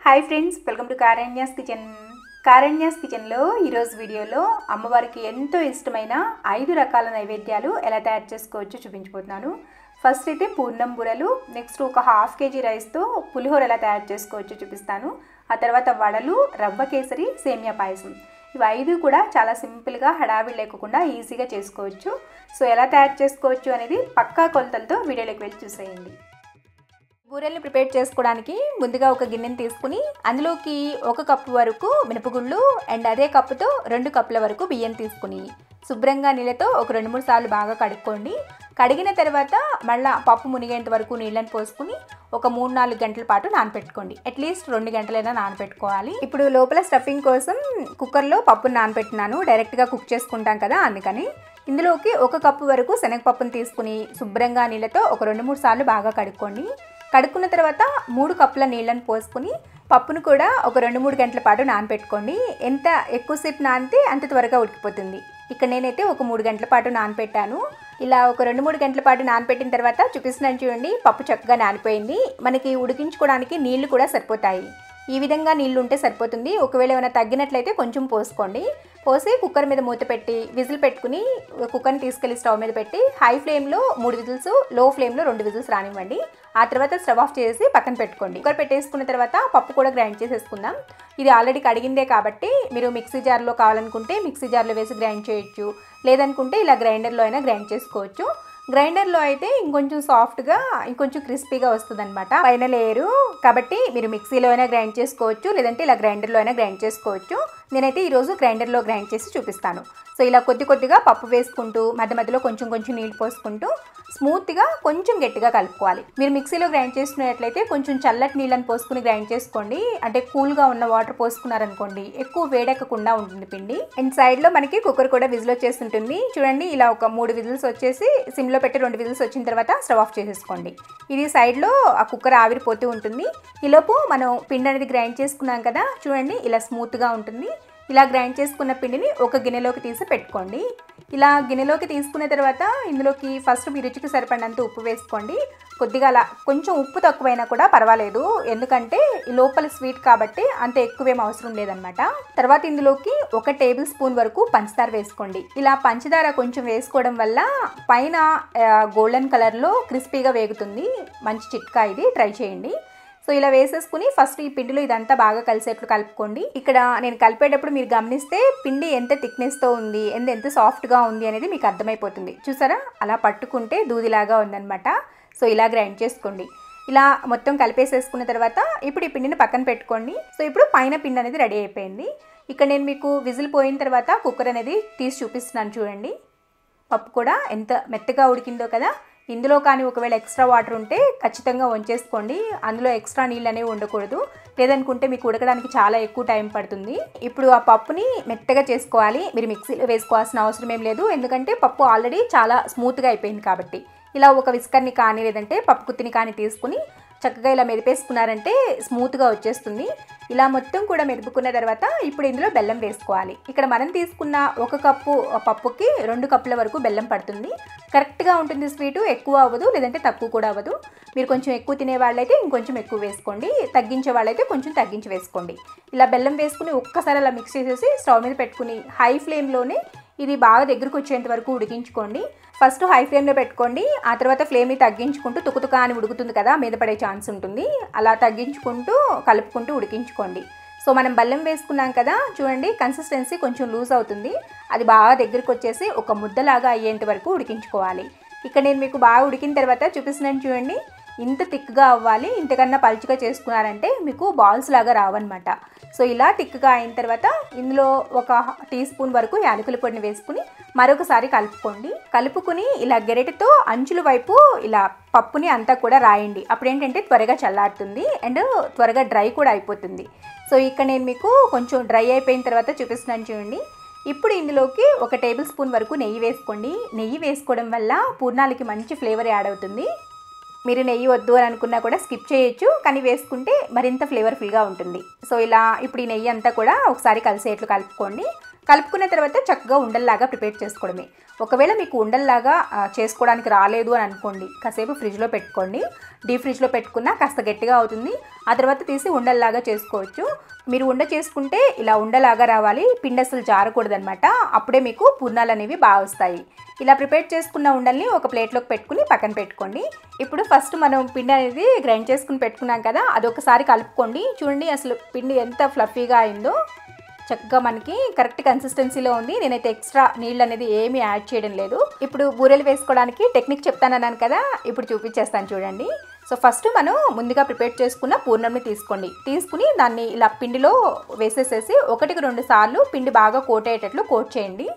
Hi friends, welcome to Karanya's kitchen. Karanya's కిచెన్లో ఈరోజు వీడియోలో అమ్మవారికి ఎంతో ఇష్టమైన 5 రకాల నైవేద్యాలు ఎలా తయారు చేసుకోవచ్చో చూపించబోతున్నాను. ఫస్ట్ అయితే పూర్ణం బూరెలు, నెక్స్ట్ ఒక ½ కేజీ రైస్తో పులిహోర ఎలా తయారు చేసుకోవచ్చో చూపిస్తాను. ఆ తర్వాత వడలు, రవ్వ కేసరి, సేమియా పాయసం. ఇవి 5 కూడా చాలా సింపుల్గా హడావిడి లేకుండా ఈజీగా చేసుకోవచ్చు. సో ఎలా తయారు చేసుకోవచ్చు అనేది పక్కా కొలతలతో వీడియోలోకి వెళ్ళి చూసేయండి. బూరెల్ని ప్రిపేర్ చేసుకోవడానికి ముందుగా ఒక గిన్నెని తీసుకుని అందులోకి 1 కప్పు వరకు మినపగుళ్ళు అండ్ అదే కప్పుతో 2 కప్పుల వరకు బియ్యం తీసుకుని శుభ్రంగా నీళ్ళతో ఒక 2-3 సార్లు బాగా కడుక్కోండి. కడిగిన తర్వాత మళ్ళీ పప్పు మునిగేంత వరకు నీళ్ళని పోసుకుని ఒక 3-4 గంటల పాటు నానపెట్టుకోండి. అట్లీస్ట్ 2 గంటలైనా నానపెట్టుకోవాలి. ఇప్పుడు లోపల స్టఫింగ్ కోసం కుక్కర్లో పప్పును నానపెట్టినాను. డైరెక్ట్గా కుక్ చేసుకుంటాం కదా, అందుకని ఇందులోకి 1 కప్పు వరకు శనగపప్పును తీసుకుని శుభ్రంగా నీళ్ళతో ఒక 2-3 సార్లు బాగా కడుక్కోండి. కడుక్కున్న తర్వాత 3 కప్పుల నీళ్ళని పోసుకుని పప్పును కూడా ఒక 2-3 గంటల పాటు నానపెట్టుకోండి. ఎంత ఎక్కువసేపు నానితే అంత త్వరగా ఉడికిపోతుంది. ఇక్కడ నేనైతే ఒక 3 గంటల పాటు నానపెట్టాను. ఇలా ఒక 2-3 గంటల పాటు నానపెట్టిన తర్వాత చూపిస్తున్నాను చూడండి, పప్పు చక్కగా నానిపోయింది. మనకి ఉడికించుకోవడానికి నీళ్లు కూడా సరిపోతాయి. ఈ విధంగా నీళ్లు ఉంటే సరిపోతుంది. ఒకవేళ ఏమైనా తగ్గినట్లయితే కొంచెం పోసుకోండి. పోసి కుక్కర్ మీద మూత పెట్టి విజిల్ పెట్టుకుని కుక్కర్ని తీసుకెళ్లి స్టవ్ మీద పెట్టి హై ఫ్లేమ్లో 3 విజిల్స్, లో ఫ్లేమ్లో 2 విజిల్స్ రానివ్వండి. ఆ తర్వాత స్టవ్ ఆఫ్ చేసి పక్కన పెట్టుకోండి. కుక్కర్ పెట్టేసుకున్న తర్వాత పప్పు కూడా గ్రైండ్ చేసేసుకుందాం. ఇది ఆల్రెడీ కడిగిందే కాబట్టి మీరు మిక్సీ జార్లో కావాలనుకుంటే మిక్సీ జార్లో వేసి గ్రైండ్ చేయొచ్చు, లేదనుకుంటే ఇలా గ్రైండర్లో అయినా గ్రైండ్ చేసుకోవచ్చు. గ్రైండర్లో అయితే ఇంకొంచెం సాఫ్ట్గా ఇంకొంచెం క్రిస్పీగా వస్తుంది అనమాట పైన లేయరు. కాబట్టి మీరు మిక్సీలో అయినా గ్రైండ్ చేసుకోవచ్చు, లేదంటే ఇలా గ్రైండర్లో అయినా గ్రైండ్ చేసుకోవచ్చు. నేనైతే ఈరోజు గ్రైండర్లో గ్రైండ్ చేసి చూపిస్తాను. సో ఇలా కొద్దిగా పప్పు వేసుకుంటూ మధ్య మధ్యలో కొంచెం నీళ్ళు పోసుకుంటూ స్మూత్గా కొంచెం గట్టిగా కలుపుకోవాలి. మీరు మిక్సీలో గ్రైండ్ చేసుకునేట్లయితే కొంచెం చల్లటి నీళ్ళని పోసుకుని గ్రైండ్ చేసుకోండి. అంటే కూల్గా ఉన్న వాటర్ పోసుకున్నారనుకోండి ఎక్కువ వేడెక్కకుండా ఉంటుంది పిండి. అండ్ సైడ్లో మనకి కుక్కర్ కూడా విజిల్ వచ్చేస్తుంటుంది. చూడండి, ఇలా ఒక 3 విజిల్స్ వచ్చేసి సిమ్లో పెట్టి 2 విజిల్స్ వచ్చిన తర్వాత స్టవ్ ఆఫ్ చేసేసుకోండి. ఇది సైడ్లో ఆ కుక్కర్ ఆవిరిపోతూ ఉంటుంది. ఈలోపు మనం పిండి అనేది గ్రైండ్ చేసుకున్నాం కదా, చూడండి ఇలా స్మూత్గా ఉంటుంది. ఇలా గ్రైండ్ చేసుకున్న పిండిని ఒక గిన్నెలోకి తీసి పెట్టుకోండి. ఇలా గిన్నెలోకి తీసుకున్న తర్వాత ఇందులోకి ఫస్ట్ మీ రుచికి సరిపడినంత ఉప్పు వేసుకోండి. కొద్దిగా అలా కొంచెం ఉప్పు తక్కువైనా కూడా పర్వాలేదు, ఎందుకంటే లోపల స్వీట్ కాబట్టి అంత ఎక్కువేం అవసరం లేదనమాట. తర్వాత ఇందులోకి 1 టేబుల్ స్పూన్ వరకు పంచదార వేసుకోండి. ఇలా పంచదార కొంచెం వేసుకోవడం వల్ల పైన గోల్డెన్ కలర్లో క్రిస్పీగా వేగుతుంది. మంచి చిట్కా ఇది, ట్రై చేయండి. సో ఇలా వేసేసుకుని ఫస్ట్ ఈ పిండిలో ఇదంతా బాగా కలిసేట్లు కలుపుకోండి. ఇక్కడ నేను కలిపేటప్పుడు మీరు గమనిస్తే పిండి ఎంత థిక్నెస్తో ఉంది, ఎంత సాఫ్ట్గా ఉంది అనేది మీకు అర్థమైపోతుంది. చూసారా, అలా పట్టుకుంటే దూదిలాగా ఉందన్నమాట. సో ఇలా గ్రైండ్ చేసుకోండి. ఇలా మొత్తం కలిపేసేసుకున్న తర్వాత ఇప్పుడు ఈ పిండిని పక్కన పెట్టుకోండి. సో ఇప్పుడు పైన పిండి అనేది రెడీ అయిపోయింది. ఇక్కడ నేను మీకు విజిల్ పోయిన తర్వాత కుక్కర్ అనేది తీసి చూపిస్తున్నాను చూడండి. పప్పు కూడా ఎంత మెత్తగా ఉడికిందో కదా. ఇందులో కానీ ఒకవేళ ఎక్స్ట్రా వాటర్ ఉంటే ఖచ్చితంగా వంచేసుకోండి. అందులో ఎక్స్ట్రా నీళ్ళు అనేవి ఉండకూడదు, లేదనుకుంటే మీకు ఉడకడానికి చాలా ఎక్కువ టైం పడుతుంది. ఇప్పుడు ఆ పప్పుని మెత్తగా చేసుకోవాలి. మీరు మిక్సీలో వేసుకోవాల్సిన అవసరం ఏం లేదు, ఎందుకంటే పప్పు ఆల్రెడీ చాలా స్మూత్గా అయిపోయింది కాబట్టి. ఇలా ఒక విస్కర్ని కానీ లేదంటే పప్పు కుత్తిని కానీ తీసుకుని చక్కగా ఇలా మెదిపేసుకున్నారంటే స్మూత్గా వచ్చేస్తుంది. ఇలా మొత్తం కూడా మెదుపుకున్న తర్వాత ఇప్పుడు ఇందులో బెల్లం వేసుకోవాలి. ఇక్కడ మనం తీసుకున్న 1 కప్పు పప్పుకి 2 కప్పుల వరకు బెల్లం పడుతుంది. కరెక్ట్గా ఉంటుంది స్వీటు, ఎక్కువ అవ్వదు లేదంటే తక్కువ కూడా అవ్వదు. మీరు కొంచెం ఎక్కువ తినే వాళ్ళైతే ఇంకొంచెం ఎక్కువ వేసుకోండి, తగ్గించే వాళ్ళైతే కొంచెం తగ్గించి వేసుకోండి. ఇలా బెల్లం వేసుకుని ఒక్కసారి అలా మిక్స్ చేసేసి స్టవ్ మీద పెట్టుకుని హై ఫ్లేమ్లోనే ఇది బాగా దగ్గరకు వచ్చేంత వరకు ఉడికించుకోండి. ఫస్ట్ హై ఫ్లేమ్లో పెట్టుకోండి, ఆ తర్వాత ఫ్లేమ్ని తగ్గించుకుంటూ తుకుతుకా అని ఉడుకుతుంది కదా, మీద పడే ఛాన్స్ ఉంటుంది. అలా తగ్గించుకుంటూ కలుపుకుంటూ ఉడికించుకోండి. సో మనం బెల్లం వేసుకున్నాం కదా, చూడండి కన్సిస్టెన్సీ కొంచెం లూజ్ అవుతుంది. అది బాగా దగ్గరకు వచ్చేసి ఒక ముద్దలాగా అయ్యేంత వరకు ఉడికించుకోవాలి. ఇక్కడ నేను మీకు బాగా ఉడికిన తర్వాత చూపిస్తున్నాను చూడండి, ఇంత థిక్గా అవ్వాలి. ఇంతకన్నా పలుచగా చేసుకున్నారంటే మీకు బాల్స్ లాగా రావన్నమాట. సో ఇలా థిక్గా అయిన తర్వాత ఇందులో 1 టీ స్పూన్ వరకు యాలకుల పొడిని వేసుకుని మరొకసారి కలుపుకుని ఇలా గెరెటతో అంచుల వైపు ఇలా పప్పుని అంతా కూడా రాయండి. అప్పుడు ఏంటంటే త్వరగా చల్లారుతుంది అండ్ త్వరగా డ్రై కూడా అయిపోతుంది. సో ఇక్కడ నేను మీకు కొంచెం డ్రై అయిపోయిన తర్వాత చూపిస్తున్నాను చూడండి. ఇప్పుడు ఇందులోకి 1 టేబుల్ స్పూన్ వరకు నెయ్యి వేసుకోండి. నెయ్యి వేసుకోవడం వల్ల పూర్ణాలకి మంచి ఫ్లేవర్ యాడ్ అవుతుంది. మీరు నెయ్యి వద్దు అని అనుకున్నా కూడా స్కిప్ చేయొచ్చు, కానీ వేసుకుంటే మరింత ఫ్లేవర్ఫుల్గా ఉంటుంది. సో ఇలా ఇప్పుడు ఈ నెయ్యి అంతా కూడా ఒకసారి కలిసేట్లు కలుపుకోండి. కలుపుకున్న తర్వాత చక్కగా ఉండల్లాగా ప్రిపేర్ చేసుకోవడమే. ఒకవేళ మీకు ఉండల్లాగా చేసుకోవడానికి రాలేదు అని అనుకోండి, కాసేపు ఫ్రిడ్జ్లో పెట్టుకోండి. డీప్ ఫ్రిడ్జ్లో పెట్టుకున్నా కాస్త గట్టిగా అవుతుంది. ఆ తర్వాత తీసి ఉండల్లాగా చేసుకోవచ్చు. మీరు ఉండ చేసుకుంటే ఇలా ఉండలాగా రావాలి, పిండి అసలు జారకూడదనమాట. అప్పుడే మీకు పూర్ణాలు అనేవి బాగా వస్తాయి. ఇలా ప్రిపేర్ చేసుకున్న ఉండల్ని ఒక ప్లేట్లోకి పెట్టుకుని పక్కన పెట్టుకోండి. ఇప్పుడు ఫస్ట్ మనం పిండి అనేది గ్రైండ్ చేసుకుని పెట్టుకున్నాం కదా, అదొకసారి కలుపుకోండి. చూడండి అసలు పిండి ఎంత ఫ్లఫీగా అయిందో, చక్కగా మనకి కరెక్ట్ కన్సిస్టెన్సీలో ఉంది. నేనైతే ఎక్స్ట్రా నీళ్ళు అనేది ఏమీ యాడ్ చేయడం లేదు. ఇప్పుడు బూరెలు వేసుకోవడానికి టెక్నిక్ చెప్తానన్నాను కదా, ఇప్పుడు చూపించేస్తాను చూడండి. సో ఫస్ట్ మనం ముందుగా ప్రిపేర్ చేసుకున్న పూర్ణంని తీసుకుని దాన్ని ఇలా పిండిలో వేసేసేసి 1-2 సార్లు పిండి బాగా కోట్ అయ్యేటట్లు కోట్ చేయండి.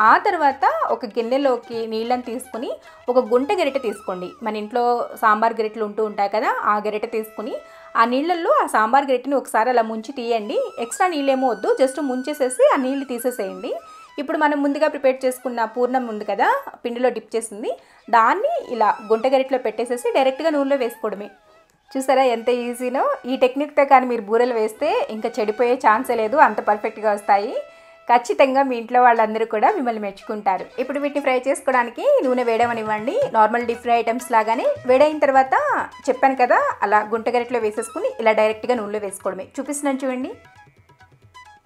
ఆ తర్వాత ఒక గిన్నెలోకి నీళ్ళని తీసుకుని ఒక గుంట గరిటె తీసుకోండి. మన ఇంట్లో సాంబార్ గరిటెలు ఉంటూ ఉంటాయి కదా, ఆ గరిటె తీసుకుని ఆ నీళ్ళల్లో ఆ సాంబార్ గరిటెని ఒకసారి అలా ముంచి తీయండి. ఎక్స్ట్రా నీళ్ళేమో వద్దు, జస్ట్ ముంచేసేసి ఆ నీళ్ళు తీసేసేయండి. ఇప్పుడు మనం ముందుగా ప్రిపేర్ చేసుకున్న పూర్ణం ఉంది కదా, పిండిలో డిప్ చేసింది, దాన్ని ఇలా గుంట గరిటెలో పెట్టేసేసి డైరెక్ట్గా నూనెలో వేసుకోవడమే. చూసారా ఎంత ఈజీనో. ఈ టెక్నిక్తో కానీ మీరు బూరెలు వేస్తే ఇంకా చెడిపోయే ఛాన్సే లేదు, అంత పర్ఫెక్ట్గా వస్తాయి. ఖచ్చితంగా మీ ఇంట్లో వాళ్ళందరూ కూడా మిమ్మల్ని మెచ్చుకుంటారు. ఇప్పుడు వీటిని ఫ్రై చేసుకోవడానికి నూనె వేడవనివ్వండి. నార్మల్ డీప్ ఫ్రై ఐటమ్స్ లాగానే వేడైన తర్వాత చెప్పాను కదా, అలా గుంట గరిటెలో వేసేసుకుని ఇలా డైరెక్ట్గా నూనెలో వేసుకోవడమే. చూపిస్తున్నాను చూడండి.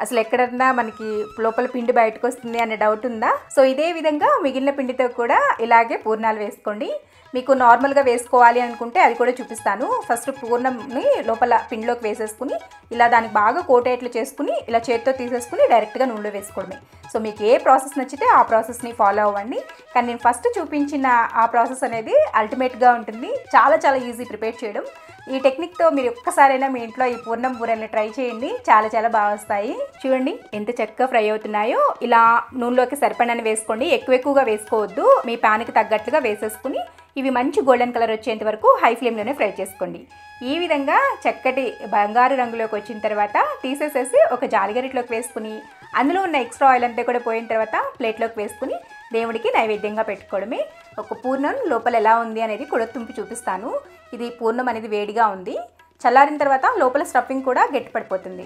అసలు ఎక్కడన్నా మనకి లోపల పిండి బయటకు వస్తుంది అనే డౌట్ ఉందా? సో ఇదే విధంగా మిగిలిన పిండితో కూడా ఇలాగే పూర్ణాలు వేసుకోండి. మీకు నార్మల్గా వేసుకోవాలి అనుకుంటే అది కూడా చూపిస్తాను. ఫస్ట్ పూర్ణంని లోపల పిండిలోకి వేసేసుకుని ఇలా దానికి బాగా కోటేట్లు చేసుకుని ఇలా చేతితో తీసేసుకుని డైరెక్ట్గా నూనెలో వేసుకోవడమే. సో మీకు ఏ ప్రాసెస్ నచ్చితే ఆ ప్రాసెస్ని ఫాలో అవ్వండి. కానీ నేను ఫస్ట్ చూపించిన ఆ ప్రాసెస్ అనేది అల్టిమేట్గా ఉంటుంది. చాలా చాలా ఈజీ ప్రిపేర్ చేయడం. ఈ టెక్నిక్తో మీరు ఒక్కసారైనా మీ ఇంట్లో ఈ పూర్ణం బూరెల్ని ట్రై చేయండి, చాలా చాలా బాగా వస్తాయి. చూడండి ఎంత చక్కగా ఫ్రై అవుతున్నాయో. ఇలా నూనెలోకి సరిపడని వేసుకోండి, ఎక్కువగా వేసుకోవద్దు. మీ ప్యాన్కి తగ్గట్లుగా వేసేసుకుని ఇవి మంచి గోల్డెన్ కలర్ వచ్చేంత వరకు హై ఫ్లేమ్లోనే ఫ్రై చేసుకోండి. ఈ విధంగా చక్కటి బంగారు రంగులోకి వచ్చిన తర్వాత తీసేసేసి ఒక జాలిగరిటలోకి వేసుకుని అందులో ఉన్న ఎక్స్ట్రా ఆయిల్ అంతా కూడా పోయిన తర్వాత ప్లేట్లోకి వేసుకుని దేవుడికి నైవేద్యంగా పెట్టుకోవడమే. ఒక పూర్ణం లోపల ఎలా ఉంది అనేది కూడా తుంపి చూపిస్తాను. ఇది పూర్ణం అనేది వేడిగా ఉంది, చల్లారిన తర్వాత లోపల స్టఫింగ్ కూడా గట్టిపడిపోతుంది.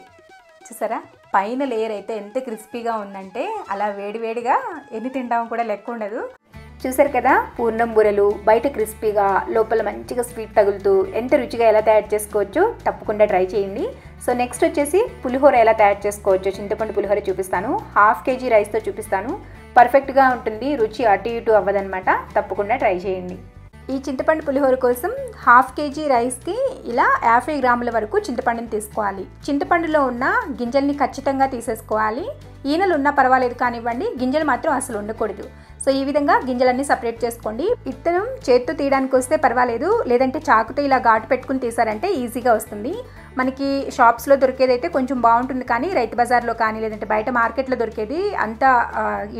చూసారా పైన లేయర్ అయితే ఎంత క్రిస్పీగా ఉందంటే అలా వేడివేడిగా ఎన్ని తింటామో కూడా లెక్క ఉండదు. చూసారు కదా పూర్ణం బూరెలు బయట క్రిస్పీగా లోపల మంచిగా స్వీట్ తగులుతూ ఎంత రుచిగా ఎలా తయారు చేసుకోవచ్చో తప్పకుండా ట్రై చేయండి. సో నెక్స్ట్ వచ్చేసి పులిహోర ఎలా తయారు చేసుకోవచ్చో చింతపండు పులిహోర చూపిస్తాను. 1/2 kg రైస్తో చూపిస్తాను. పర్ఫెక్ట్గా ఉంటుంది, రుచి అటు ఇటు అవ్వదనమాట. తప్పకుండా ట్రై చేయండి. ఈ చింతపండు పులిహోర కోసం 1/2 kg రైస్కి ఇలా 50 గ్రాముల వరకు చింతపండుని తీసుకోవాలి. చింతపండులో ఉన్న గింజల్ని ఖచ్చితంగా తీసేసుకోవాలి. ఈనెలు ఉన్నా పర్వాలేదు కానివ్వండి, గింజలు మాత్రం అసలు ఉండకూడదు. సో ఈ విధంగా గింజలన్నీ సపరేట్ చేసుకోండి. ఇత్తనం చేత్తో తీయడానికి వస్తే పర్వాలేదు, లేదంటే చాకుతో ఇలా ఘాటు పెట్టుకుని తీసారంటే ఈజీగా వస్తుంది. మనకి షాప్స్లో దొరికేదైతే కొంచెం బాగుంటుంది, కానీ రైతు బజార్లో కానీ లేదంటే బయట మార్కెట్లో దొరికేది అంత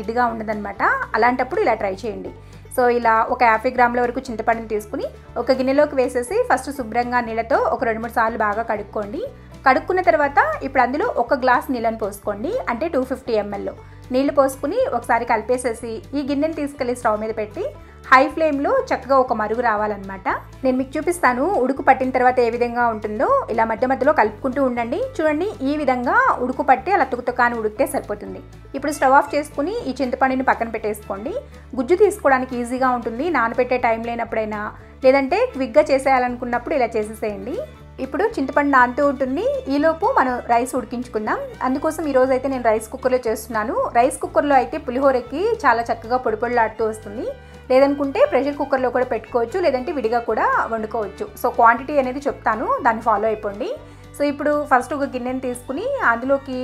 ఇదిగా ఉండదన్నమాట. అలాంటప్పుడు ఇలా ట్రై చేయండి. సో ఇలా ఒక 50 గ్రాముల వరకు చింతపండుని తీసుకుని ఒక గిన్నెలోకి వేసేసి ఫస్ట్ శుభ్రంగా నీళ్ళతో ఒక 2-3 సార్లు బాగా కడుక్కోండి. కడుక్కున్న తర్వాత ఇప్పుడు అందులో 1 గ్లాస్ నీళ్ళని పోసుకోండి, అంటే 250 ml నీళ్లు పోసుకుని ఒకసారి కలిపేసేసి ఈ గిన్నెని తీసుకెళ్ళి స్టవ్ మీద పెట్టి హై ఫ్లేమ్లో చక్కగా ఒక మరుగు రావాలన్నమాట. నేను మీకు చూపిస్తాను ఉడుకు పట్టిన తర్వాత ఏ విధంగా ఉంటుందో. ఇలా మధ్య మధ్యలో కలుపుకుంటూ ఉండండి. చూడండి ఈ విధంగా ఉడుకు పట్టి అలా తుకుతుకాని ఉడికితే సరిపోతుంది. ఇప్పుడు స్టవ్ ఆఫ్ చేసుకుని ఈ చింతపండుని పక్కన పెట్టేసుకోండి. గుజ్జు తీసుకోవడానికి ఈజీగా ఉంటుంది, నానబెట్టే టైం లేనప్పుడైనా లేదంటే క్విక్గా చేసేయాలనుకున్నప్పుడు ఇలా చేసేసేయండి. ఇప్పుడు చింతపండు నానుతూ ఉంటుంది, ఈలోపు మనం రైస్ ఉడికించుకుందాం. అందుకోసం ఈరోజు అయితే నేను రైస్ కుక్కర్లో చేస్తున్నాను. రైస్ కుక్కర్లో అయితే పులిహోరకి చాలా చక్కగా పొడి పొడిలాడుతూ వస్తుంది. లేదనుకుంటే ప్రెషర్ కుక్కర్లో కూడా పెట్టుకోవచ్చు, లేదంటే విడిగా కూడా వండుకోవచ్చు. సో క్వాంటిటీ అనేది చెప్తాను, దాన్ని ఫాలో అయిపోండి. సో ఇప్పుడు ఫస్ట్ ఒక గిన్నెని తీసుకుని అందులోకి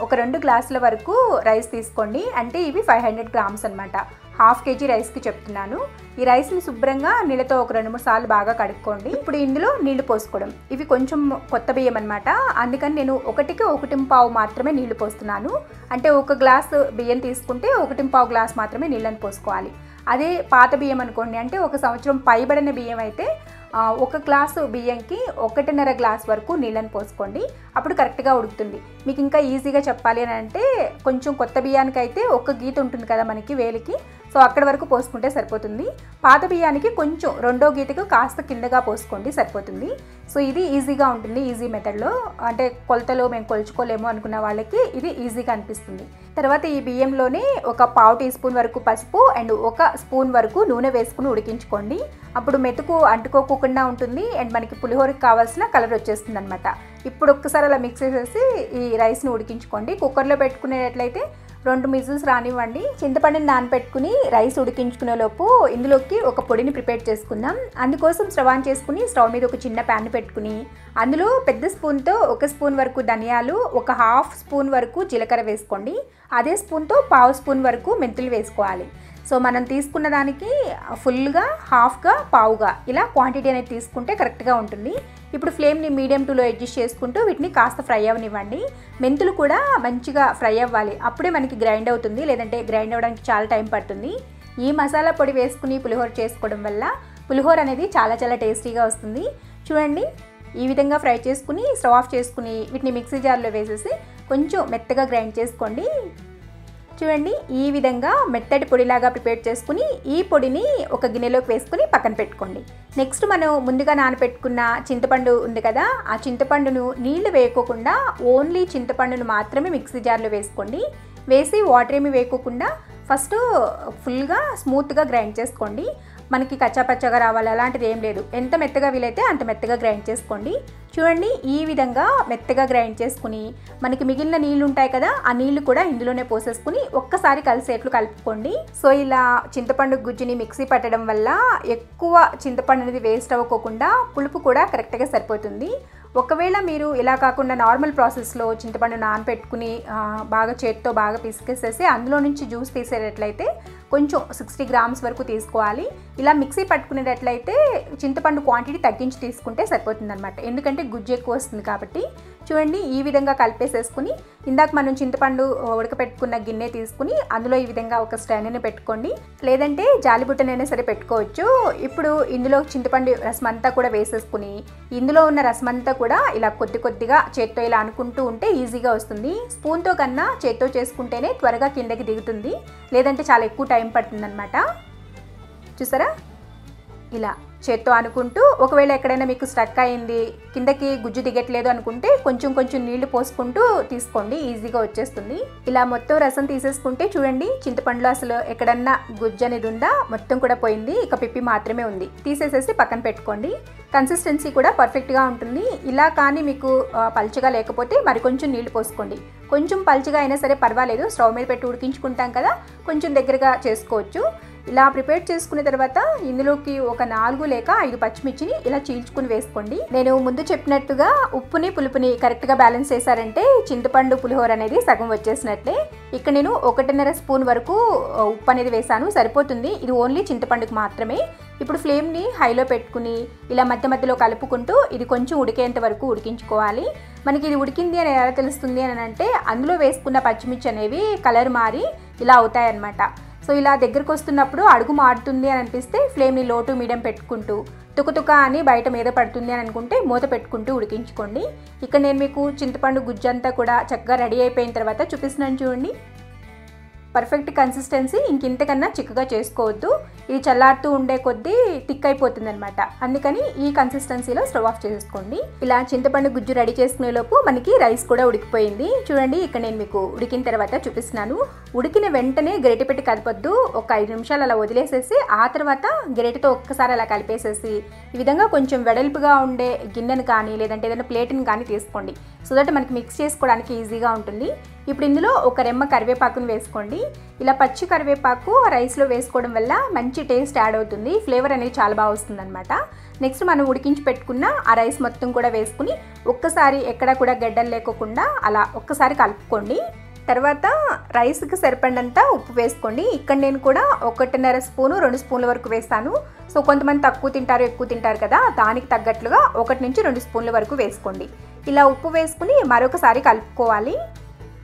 ఒక 2 గ్లాసుల వరకు రైస్ తీసుకోండి, అంటే ఇవి 500 గ్రామ్స్ అనమాట. 1/2 kg రైస్కి చెప్తున్నాను. ఈ రైస్ని శుభ్రంగా నీళ్ళతో ఒక 2-3 సార్లు బాగా కడుక్కోండి. ఇప్పుడు ఇందులో నీళ్లు పోసుకోవడం. ఇవి కొంచెం కొత్త బియ్యం అనమాట, అందుకని నేను 1కి 1.25 మాత్రమే నీళ్లు పోస్తున్నాను. అంటే 1 గ్లాసు బియ్యం తీసుకుంటే 1.25 గ్లాస్ మాత్రమే నీళ్ళని పోసుకోవాలి. అదే పాత బియ్యం అనుకోండి, అంటే 1 సంవత్సరం పైబడిన బియ్యం అయితే 1 గ్లాసు బియ్యంకి 1.5 గ్లాస్ వరకు నీళ్ళని పోసుకోండి. అప్పుడు కరెక్ట్గా ఉడుకుతుంది. మీకు ఇంకా ఈజీగా చెప్పాలి అని అంటే కొంచెం కొత్త బియ్యానికి అయితే 1 గీత ఉంటుంది కదా మనకి వేలికి, సో అక్కడ వరకు పోసుకుంటే సరిపోతుంది. పాత బియ్యానికి కొంచెం 2వ గీతకు కాస్త కిందగా పోసుకోండి, సరిపోతుంది. సో ఇది ఈజీగా ఉంటుంది, ఈజీ మెథడ్లో. అంటే కొలతలో మేము కొలుచుకోలేము అనుకున్న వాళ్ళకి ఇది ఈజీగా అనిపిస్తుంది. తర్వాత ఈ బియ్యంలోనే ఒక పావు టీ స్పూన్ వరకు పసుపు అండ్ 1 స్పూన్ వరకు నూనె వేసుకుని ఉడికించుకోండి. అప్పుడు మెతుకు అంటుకోకుండా ఉంటుంది అండ్ మనకి పులిహోరకి కావాల్సిన కలర్ వచ్చేస్తుంది అనమాట. ఇప్పుడు ఒక్కసారి అలా మిక్స్ చేసేసి ఈ రైస్ని ఉడికించుకోండి. కుక్కర్లో పెట్టుకునేటట్లయితే 2 విజిల్స్ రానివ్వండి. చింతపండుని నానబెట్టుకుని రైస్ ఉడికించుకునే లోపు ఇందులోకి ఒక పొడిని ప్రిపేర్ చేసుకుందాం. అందుకోసం స్టవ్ ఆన్ చేసుకుని స్టవ్ మీద ఒక చిన్న ప్యాన్ పెట్టుకుని అందులో పెద్ద స్పూన్తో 1 స్పూన్ వరకు ధనియాలు, ఒక హాఫ్ స్పూన్ వరకు జీలకర్ర వేసుకోండి. అదే స్పూన్తో పావు స్పూన్ వరకు మెంతులు వేసుకోవాలి. సో మనం తీసుకున్న దానికి ఫుల్గా, హాఫ్గా, పావుగా ఇలా క్వాంటిటీ అనేది తీసుకుంటే కరెక్ట్గా ఉంటుంది. ఇప్పుడు ఫ్లేమ్ని మీడియం టు లో అడ్జస్ట్ చేసుకుంటూ వీటిని కాస్త ఫ్రై అవ్వనివ్వండి. మెంతులు కూడా మంచిగా ఫ్రై అవ్వాలి, అప్పుడే మనకి గ్రైండ్ అవుతుంది, లేదంటే గ్రైండ్ అవ్వడానికి చాలా టైం పడుతుంది. ఈ మసాలా పొడి వేసుకుని పులిహోర చేసుకోవడం వల్ల పులిహోర అనేది చాలా చాలా టేస్టీగా వస్తుంది. చూడండి, ఈ విధంగా ఫ్రై చేసుకుని స్టవ్ ఆఫ్ చేసుకుని వీటిని మిక్సీ జార్లో వేసేసి కొంచెం మెత్తగా గ్రైండ్ చేసుకోండి. చూడండి, ఈ విధంగా మెత్తటి పొడిలాగా ప్రిపేర్ చేసుకుని ఈ పొడిని ఒక గిన్నెలోకి వేసుకుని పక్కన పెట్టుకోండి. నెక్స్ట్ మనం ముందుగా నానబెట్టుకున్న చింతపండు ఉంది కదా, ఆ చింతపండును నీళ్లు వేయకోకుండా ఓన్లీ చింతపండును మాత్రమే మిక్సీ జార్లో వేసుకోండి. వేసి వాటర్ ఏమి వేయకోకుండా ఫస్ట్ ఫుల్గా స్మూత్గా గ్రైండ్ చేసుకోండి. మనకి కచ్చాపచ్చగా రావాలి అలాంటిది ఏం లేదు. ఎంత మెత్తగా వీలైతే అంత మెత్తగా గ్రైండ్ చేసుకోండి. చూడండి, ఈ విధంగా మెత్తగా గ్రైండ్ చేసుకుని మనకి మిగిలిన నీళ్ళు ఉంటాయి కదా, ఆ నీళ్లు కూడా ఇందులోనే పోసేసుకుని ఒక్కసారి కలిసేట్లు కలుపుకోండి. సో ఇలా చింతపండు గుజ్జుని మిక్సీ పట్టడం వల్ల ఎక్కువ చింతపండు అనేది వేస్ట్ అవ్వకోకుండా పులుపు కూడా కరెక్ట్గా సరిపోతుంది. ఒకవేళ మీరు ఇలా కాకుండా నార్మల్ ప్రాసెస్లో చింతపండు నానబెట్టుకుని బాగా చేతితో బాగా పిసికేసేసి అందులో నుంచి జ్యూస్ తీసేటట్లయితే కొంచెం 60 గ్రామ్స్ వరకు తీసుకోవాలి. ఇలా మిక్సీ పట్టుకునేటట్లయితే చింతపండు క్వాంటిటీ తగ్గించి తీసుకుంటే సరిపోతుంది అనమాట, ఎందుకంటే గుజ్జు ఎక్కువ వస్తుంది కాబట్టి. చూడండి, ఈ విధంగా కలిపేసేసుకుని ఇందాక మనం చింతపండు ఉడకపెట్టుకున్న గిన్నె తీసుకుని అందులో ఈ విధంగా ఒక స్టాండ్ని పెట్టుకోండి, లేదంటే జాలిబుట్టనైనా సరే పెట్టుకోవచ్చు. ఇప్పుడు ఇందులో చింతపండు రసం అంతా కూడా వేసేసుకుని ఇందులో ఉన్న రసం అంతా కూడా ఇలా కొద్ది కొద్దిగా చేత్తో ఇలా అనుకుంటూ ఉంటే ఈజీగా వస్తుంది. స్పూన్తో కన్నా చేత్తో చేసుకుంటేనే త్వరగా కిందకి దిగుతుంది, లేదంటే చాలా ఎక్కువ టైం పడుతుంది అనమాట. చూసారా, ఇలా చేత్తో అనుకుంటూ ఒకవేళ ఎక్కడైనా మీకు స్టక్ అయింది, కిందకి గుజ్జు దిగట్లేదు అనుకుంటే కొంచెం కొంచెం నీళ్లు పోసుకుంటూ తీసుకోండి, ఈజీగా వచ్చేస్తుంది. ఇలా మొత్తం రసం తీసేసుకుంటే చూడండి, చింతపండులో అసలు ఎక్కడన్నా గుజ్జు అనేది ఉందా మొత్తం కూడా పోయింది, ఇక పిప్పి మాత్రమే ఉంది. తీసేసేసి పక్కన పెట్టుకోండి. కన్సిస్టెన్సీ కూడా పర్ఫెక్ట్గా ఉంటుంది. ఇలా కానీ మీకు పల్చగా లేకపోతే మరి కొంచెం నీళ్లు పోసుకోండి. కొంచెం పల్చగా అయినా సరే పర్వాలేదు, స్టవ్ మీద పెట్టి ఉడికించుకుంటాం కదా, కొంచెం దగ్గరగా చేసుకోవచ్చు. ఇలా ప్రిపేర్ చేసుకున్న తర్వాత ఇందులోకి ఒక 4 లేక 5 పచ్చిమిర్చిని ఇలా చీల్చుకుని వేసుకోండి. నేను ముందు చెప్పినట్టుగా ఉప్పుని పులుపుని కరెక్ట్గా బ్యాలెన్స్ చేశారంటే చింతపండు పులిహోర అనేది సగం వచ్చేసినట్లే. ఇక్కడ నేను 1.5 స్పూన్ వరకు ఉప్పు అనేది వేసాను, సరిపోతుంది. ఇది ఓన్లీ చింతపండుకు మాత్రమే. ఇప్పుడు ఫ్లేమ్ని హైలో పెట్టుకుని ఇలా మధ్య మధ్యలో కలుపుకుంటూ ఇది కొంచెం ఉడికేంత వరకు ఉడికించుకోవాలి. మనకి ఇది ఉడికింది అని ఎలా తెలుస్తుంది అని అంటే అందులో వేసుకున్న పచ్చిమిర్చి అనేవి కలర్ మారి ఇలా అవుతాయన్నమాట. సో ఇలా దగ్గరకు వస్తున్నప్పుడు అడుగు మారుతుంది అని అనిపిస్తే ఫ్లేమ్ని లో టు మీడియం పెట్టుకుంటూ తుకతుక అని బయట మీద పడుతుంది అని అనుకుంటే మూత పెట్టుకుంటూ ఉడికించుకోండి. ఇక్కడ నేను మీకు చింతపండు గుజ్జంతా కూడా చక్కగా రెడీ అయిపోయిన తర్వాత చూపిస్తున్నాను చూడండి. పర్ఫెక్ట్ కన్సిస్టెన్సీ, ఇంకింతకన్నా చిక్కగా చేసుకోవద్దు. ఇది చల్లారుతూ ఉండే కొద్దీ థిక్ అయిపోతుంది అనమాట, అందుకని ఈ కన్సిస్టెన్సీలో స్టవ్ ఆఫ్ చేసుకోండి. ఇలా చింతపండు గుజ్జు రెడీ చేసుకునే లోపు మనకి రైస్ కూడా ఉడికిపోయింది. చూడండి, ఇక్కడ నేను మీకు ఉడికిన తర్వాత చూపిస్తున్నాను. ఉడికిన వెంటనే గరిటె పెట్టి కలపొద్దు, ఒక 5 నిమిషాలు అలా వదిలేసేసి ఆ తర్వాత గరిటెతో ఒక్కసారి అలా కలిపేసేసి ఈ విధంగా కొంచెం వెడల్పుగా ఉండే గిన్నెను కానీ లేదంటే ఏదైనా ప్లేట్ని కానీ తీసుకోండి, సో దట్ మనకి మిక్స్ చేసుకోవడానికి ఈజీగా ఉంటుంది. ఇప్పుడు ఇందులో ఒక రెమ్మ కరివేపాకును వేసుకోండి. ఇలా పచ్చి కరివేపాకు రైస్లో వేసుకోవడం వల్ల మంచి టేస్ట్ యాడ్ అవుతుంది, ఫ్లేవర్ అనేది చాలా బాగా వస్తుంది అనమాట. నెక్స్ట్ మనం ఉడికించి పెట్టుకున్న ఆ రైస్ మొత్తం కూడా వేసుకుని ఒక్కసారి ఎక్కడ కూడా గడ్డలు లేకోకుండా అలా ఒక్కసారి కలుపుకోండి. తర్వాత రైస్కి సరిపడినంత ఉప్పు వేసుకోండి. ఇక్కడ నేను కూడా 1.5 స్పూను 2 స్పూన్ల వరకు వేస్తాను. సో కొంతమంది తక్కువ తింటారు ఎక్కువ తింటారు కదా, దానికి తగ్గట్లుగా 1 నుంచి 2 స్పూన్ల వరకు వేసుకోండి. ఇలా ఉప్పు వేసుకుని మరొకసారి కలుపుకోవాలి.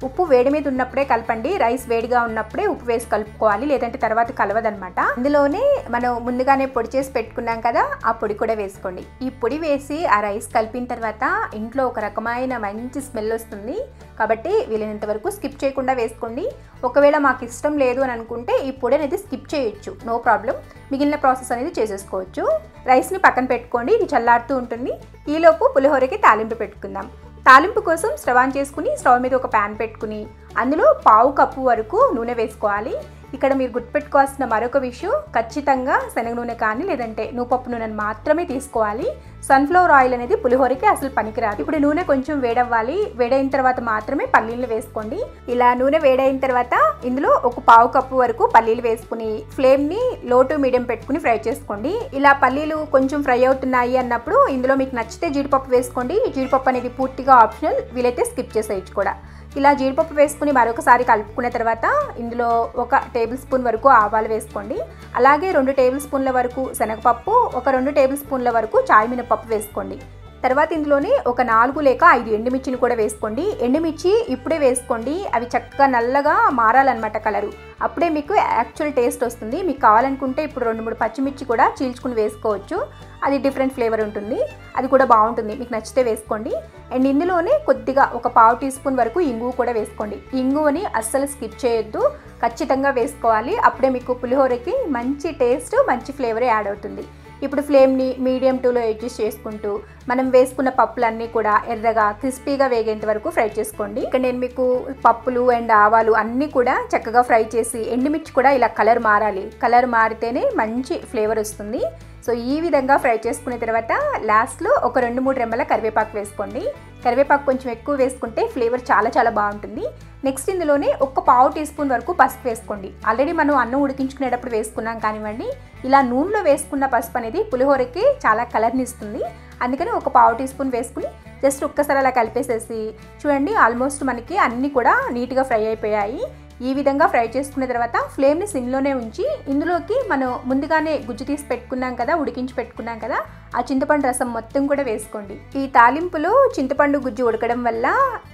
ఉప్పు వేడి మీద ఉన్నప్పుడే కలపండి, రైస్ వేడిగా ఉన్నప్పుడే ఉప్పు వేసి కలుపుకోవాలి, లేదంటే తర్వాత కలవదనమాట. అందులోనే మనం ముందుగానే పొడి చేసి పెట్టుకున్నాం కదా, ఆ పొడి కూడా వేసుకోండి. ఈ పొడి వేసి ఆ రైస్ కలిపిన తర్వాత ఇంట్లో ఒక రకమైన మంచి స్మెల్ వస్తుంది, కాబట్టి వీలైనంత వరకు స్కిప్ చేయకుండా వేసుకోండి. ఒకవేళ మాకు ఇష్టం లేదు అని అనుకుంటే ఈ పొడి అనేది స్కిప్ చేయొచ్చు, నో ప్రాబ్లం. మిగిలిన ప్రాసెస్ అనేది చేసేసుకోవచ్చు. రైస్ని పక్కన పెట్టుకోండి, ఇది చల్లారుతూ ఉంటుంది. ఈలోపు పులిహోరకి తాలింపు పెట్టుకుందాం. తాలింపు కోసం స్టవ్ ఆన్ చేసుకుని స్టవ్ మీద ఒక ప్యాన్ పెట్టుకుని అందులో పావు కప్పు వరకు నూనె వేసుకోవాలి. ఇక్కడ మీరు గుర్తుపెట్టుకోవాల్సిన మరొక విషయం, ఖచ్చితంగా శనగ నూనె కానీ లేదంటే నువ్వుపప్పు నూనెను మాత్రమే తీసుకోవాలి. సన్ఫ్లవర్ ఆయిల్ అనేది పులిహోరకి అసలు పనికిరాదు. ఇప్పుడు నూనె కొంచెం వేడవ్వాలి. వేడైన తర్వాత మాత్రమే పల్లీలు వేసుకోండి. ఇలా నూనె వేడైన తర్వాత ఇందులో ఒక పావు కప్పు వరకు పల్లీలు వేసుకుని ఫ్లేమ్ని లో టు మీడియం పెట్టుకుని ఫ్రై చేసుకోండి. ఇలా పల్లీలు కొంచెం ఫ్రై అవుతున్నాయి అన్నప్పుడు ఇందులో మీకు నచ్చితే జీడిపప్పు వేసుకోండి. జీడిపప్పు అనేది పూర్తిగా ఆప్షనల్, వీలైతే స్కిప్ చేసేయచ్చు కూడా. ఇలా జీడిపప్పు వేసుకుని మరొకసారి కలుపుకున్న తర్వాత ఇందులో 1 టేబుల్ స్పూన్ వరకు ఆవాలు వేసుకోండి. అలాగే 2 టేబుల్ స్పూన్ల వరకు శనగపప్పు, ఒక 2 టేబుల్ స్పూన్ల వరకు చాయ్ మినపప్పు వేసుకోండి. తర్వాత ఇందులోనే ఒక 4 లేక 5 ఎండుమిర్చిని కూడా వేసుకోండి. ఎండుమిర్చి ఇప్పుడే వేసుకోండి, అవి చక్కగా నల్లగా మారాలన్నమాట కలరు. అప్పుడే మీకు యాక్చువల్ టేస్ట్ వస్తుంది. మీకు కావాలనుకుంటే ఇప్పుడు 2-3 పచ్చిమిర్చి కూడా చీల్చుకుని వేసుకోవచ్చు, అది డిఫరెంట్ ఫ్లేవర్ ఉంటుంది, అది కూడా బాగుంటుంది. మీకు నచ్చితే వేసుకోండి. అండ్ ఇందులోనే కొద్దిగా ఒక పావు టీ స్పూన్ వరకు ఇంగువ కూడా వేసుకోండి. ఇంగువని అస్సలు స్కిప్ చేయొద్దు, ఖచ్చితంగా వేసుకోవాలి. అప్పుడే మీకు పులిహోరకి మంచి టేస్ట్, మంచి ఫ్లేవర్ యాడ్ అవుతుంది. ఇప్పుడు ఫ్లేమ్ని మీడియం టూలో అడ్జస్ట్ చేసుకుంటూ మనం వేసుకున్న పప్పులన్నీ కూడా ఎర్రగా క్రిస్పీగా వేగేంత వరకు ఫ్రై చేసుకోండి. ఇక్కడ నేను మీకు పప్పులు అండ్ ఆవాలు అన్నీ కూడా చక్కగా ఫ్రై చేసి, ఎండుమిర్చి కూడా ఇలా కలర్ మారాలి, కలర్ మారితేనే మంచి ఫ్లేవర్ వస్తుంది. సో ఈ విధంగా ఫ్రై చేసుకున్న తర్వాత లాస్ట్లో ఒక 2-3 రెమ్మల కరివేపాకు వేసుకోండి. కరివేపాకు కొంచెం ఎక్కువ వేసుకుంటే ఫ్లేవర్ చాలా బాగుంటుంది. నెక్స్ట్ ఇందులోనే ఒక పావు టీ స్పూన్ వరకు పసుపు వేసుకోండి. ఆల్రెడీ మనం అన్నం ఉడికించుకునేటప్పుడు వేసుకున్నాం కానివ్వండి, ఇలా నూనెలో వేసుకున్న పసుపు అనేది పులిహోరకి చాలా కలర్ని ఇస్తుంది. అందుకని ఒక పావు టీ స్పూన్ వేసుకుని జస్ట్ ఒక్కసారి అలా కలిపేసేసి చూడండి, ఆల్మోస్ట్ మనకి అన్నీ కూడా నీట్గా ఫ్రై అయిపోయాయి. ఈ విధంగా ఫ్రై చేసుకున్న తర్వాత ఫ్లేమ్ని సిమ్లోనే ఉంచి ఇందులోకి మనం ముందుగానే గుజ్జు తీసి పెట్టుకున్నాం కదా, ఉడికించి పెట్టుకున్నాం కదా, ఆ చింతపండు రసం మొత్తం కూడా వేసుకోండి. ఈ తాలింపులో చింతపండు గుజ్జు ఉడకడం వల్ల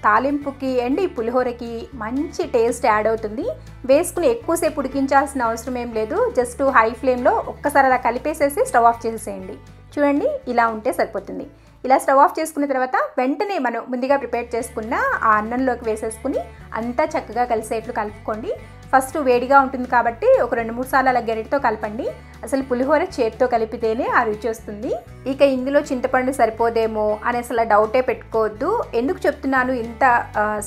తాలింపుకి అండ్ ఈ పులిహోరకి మంచి టేస్ట్ యాడ్ అవుతుంది. వేసుకుని ఎక్కువసేపు ఉడికించాల్సిన అవసరం ఏం లేదు. జస్ట్ హై ఫ్లేమ్లో ఒక్కసారి అలా కలిపేసేసి స్టవ్ ఆఫ్ చేసేసేయండి. చూడండి, ఇలా ఉంటే సరిపోతుంది. ఇలా స్టవ్ ఆఫ్ చేసుకున్న తర్వాత వెంటనే మనం ముందుగా ప్రిపేర్ చేసుకున్న ఆ అన్నంలోకి వేసేసుకుని అంతా చక్కగా కలిసేట్లు కలుపుకోండి. ఫస్ట్ వేడిగా ఉంటుంది కాబట్టి ఒక 2-3 సార్లు అలా గరిటతో కలపండి. అసలు పులిహోర చేతితో కలిపితేనే ఆ రుచి వస్తుంది. ఇక ఇందులో చింతపండు సరిపోదేమో అని అసలు డౌటే పెట్టుకోవద్దు. ఎందుకు చెప్తున్నాను ఇంత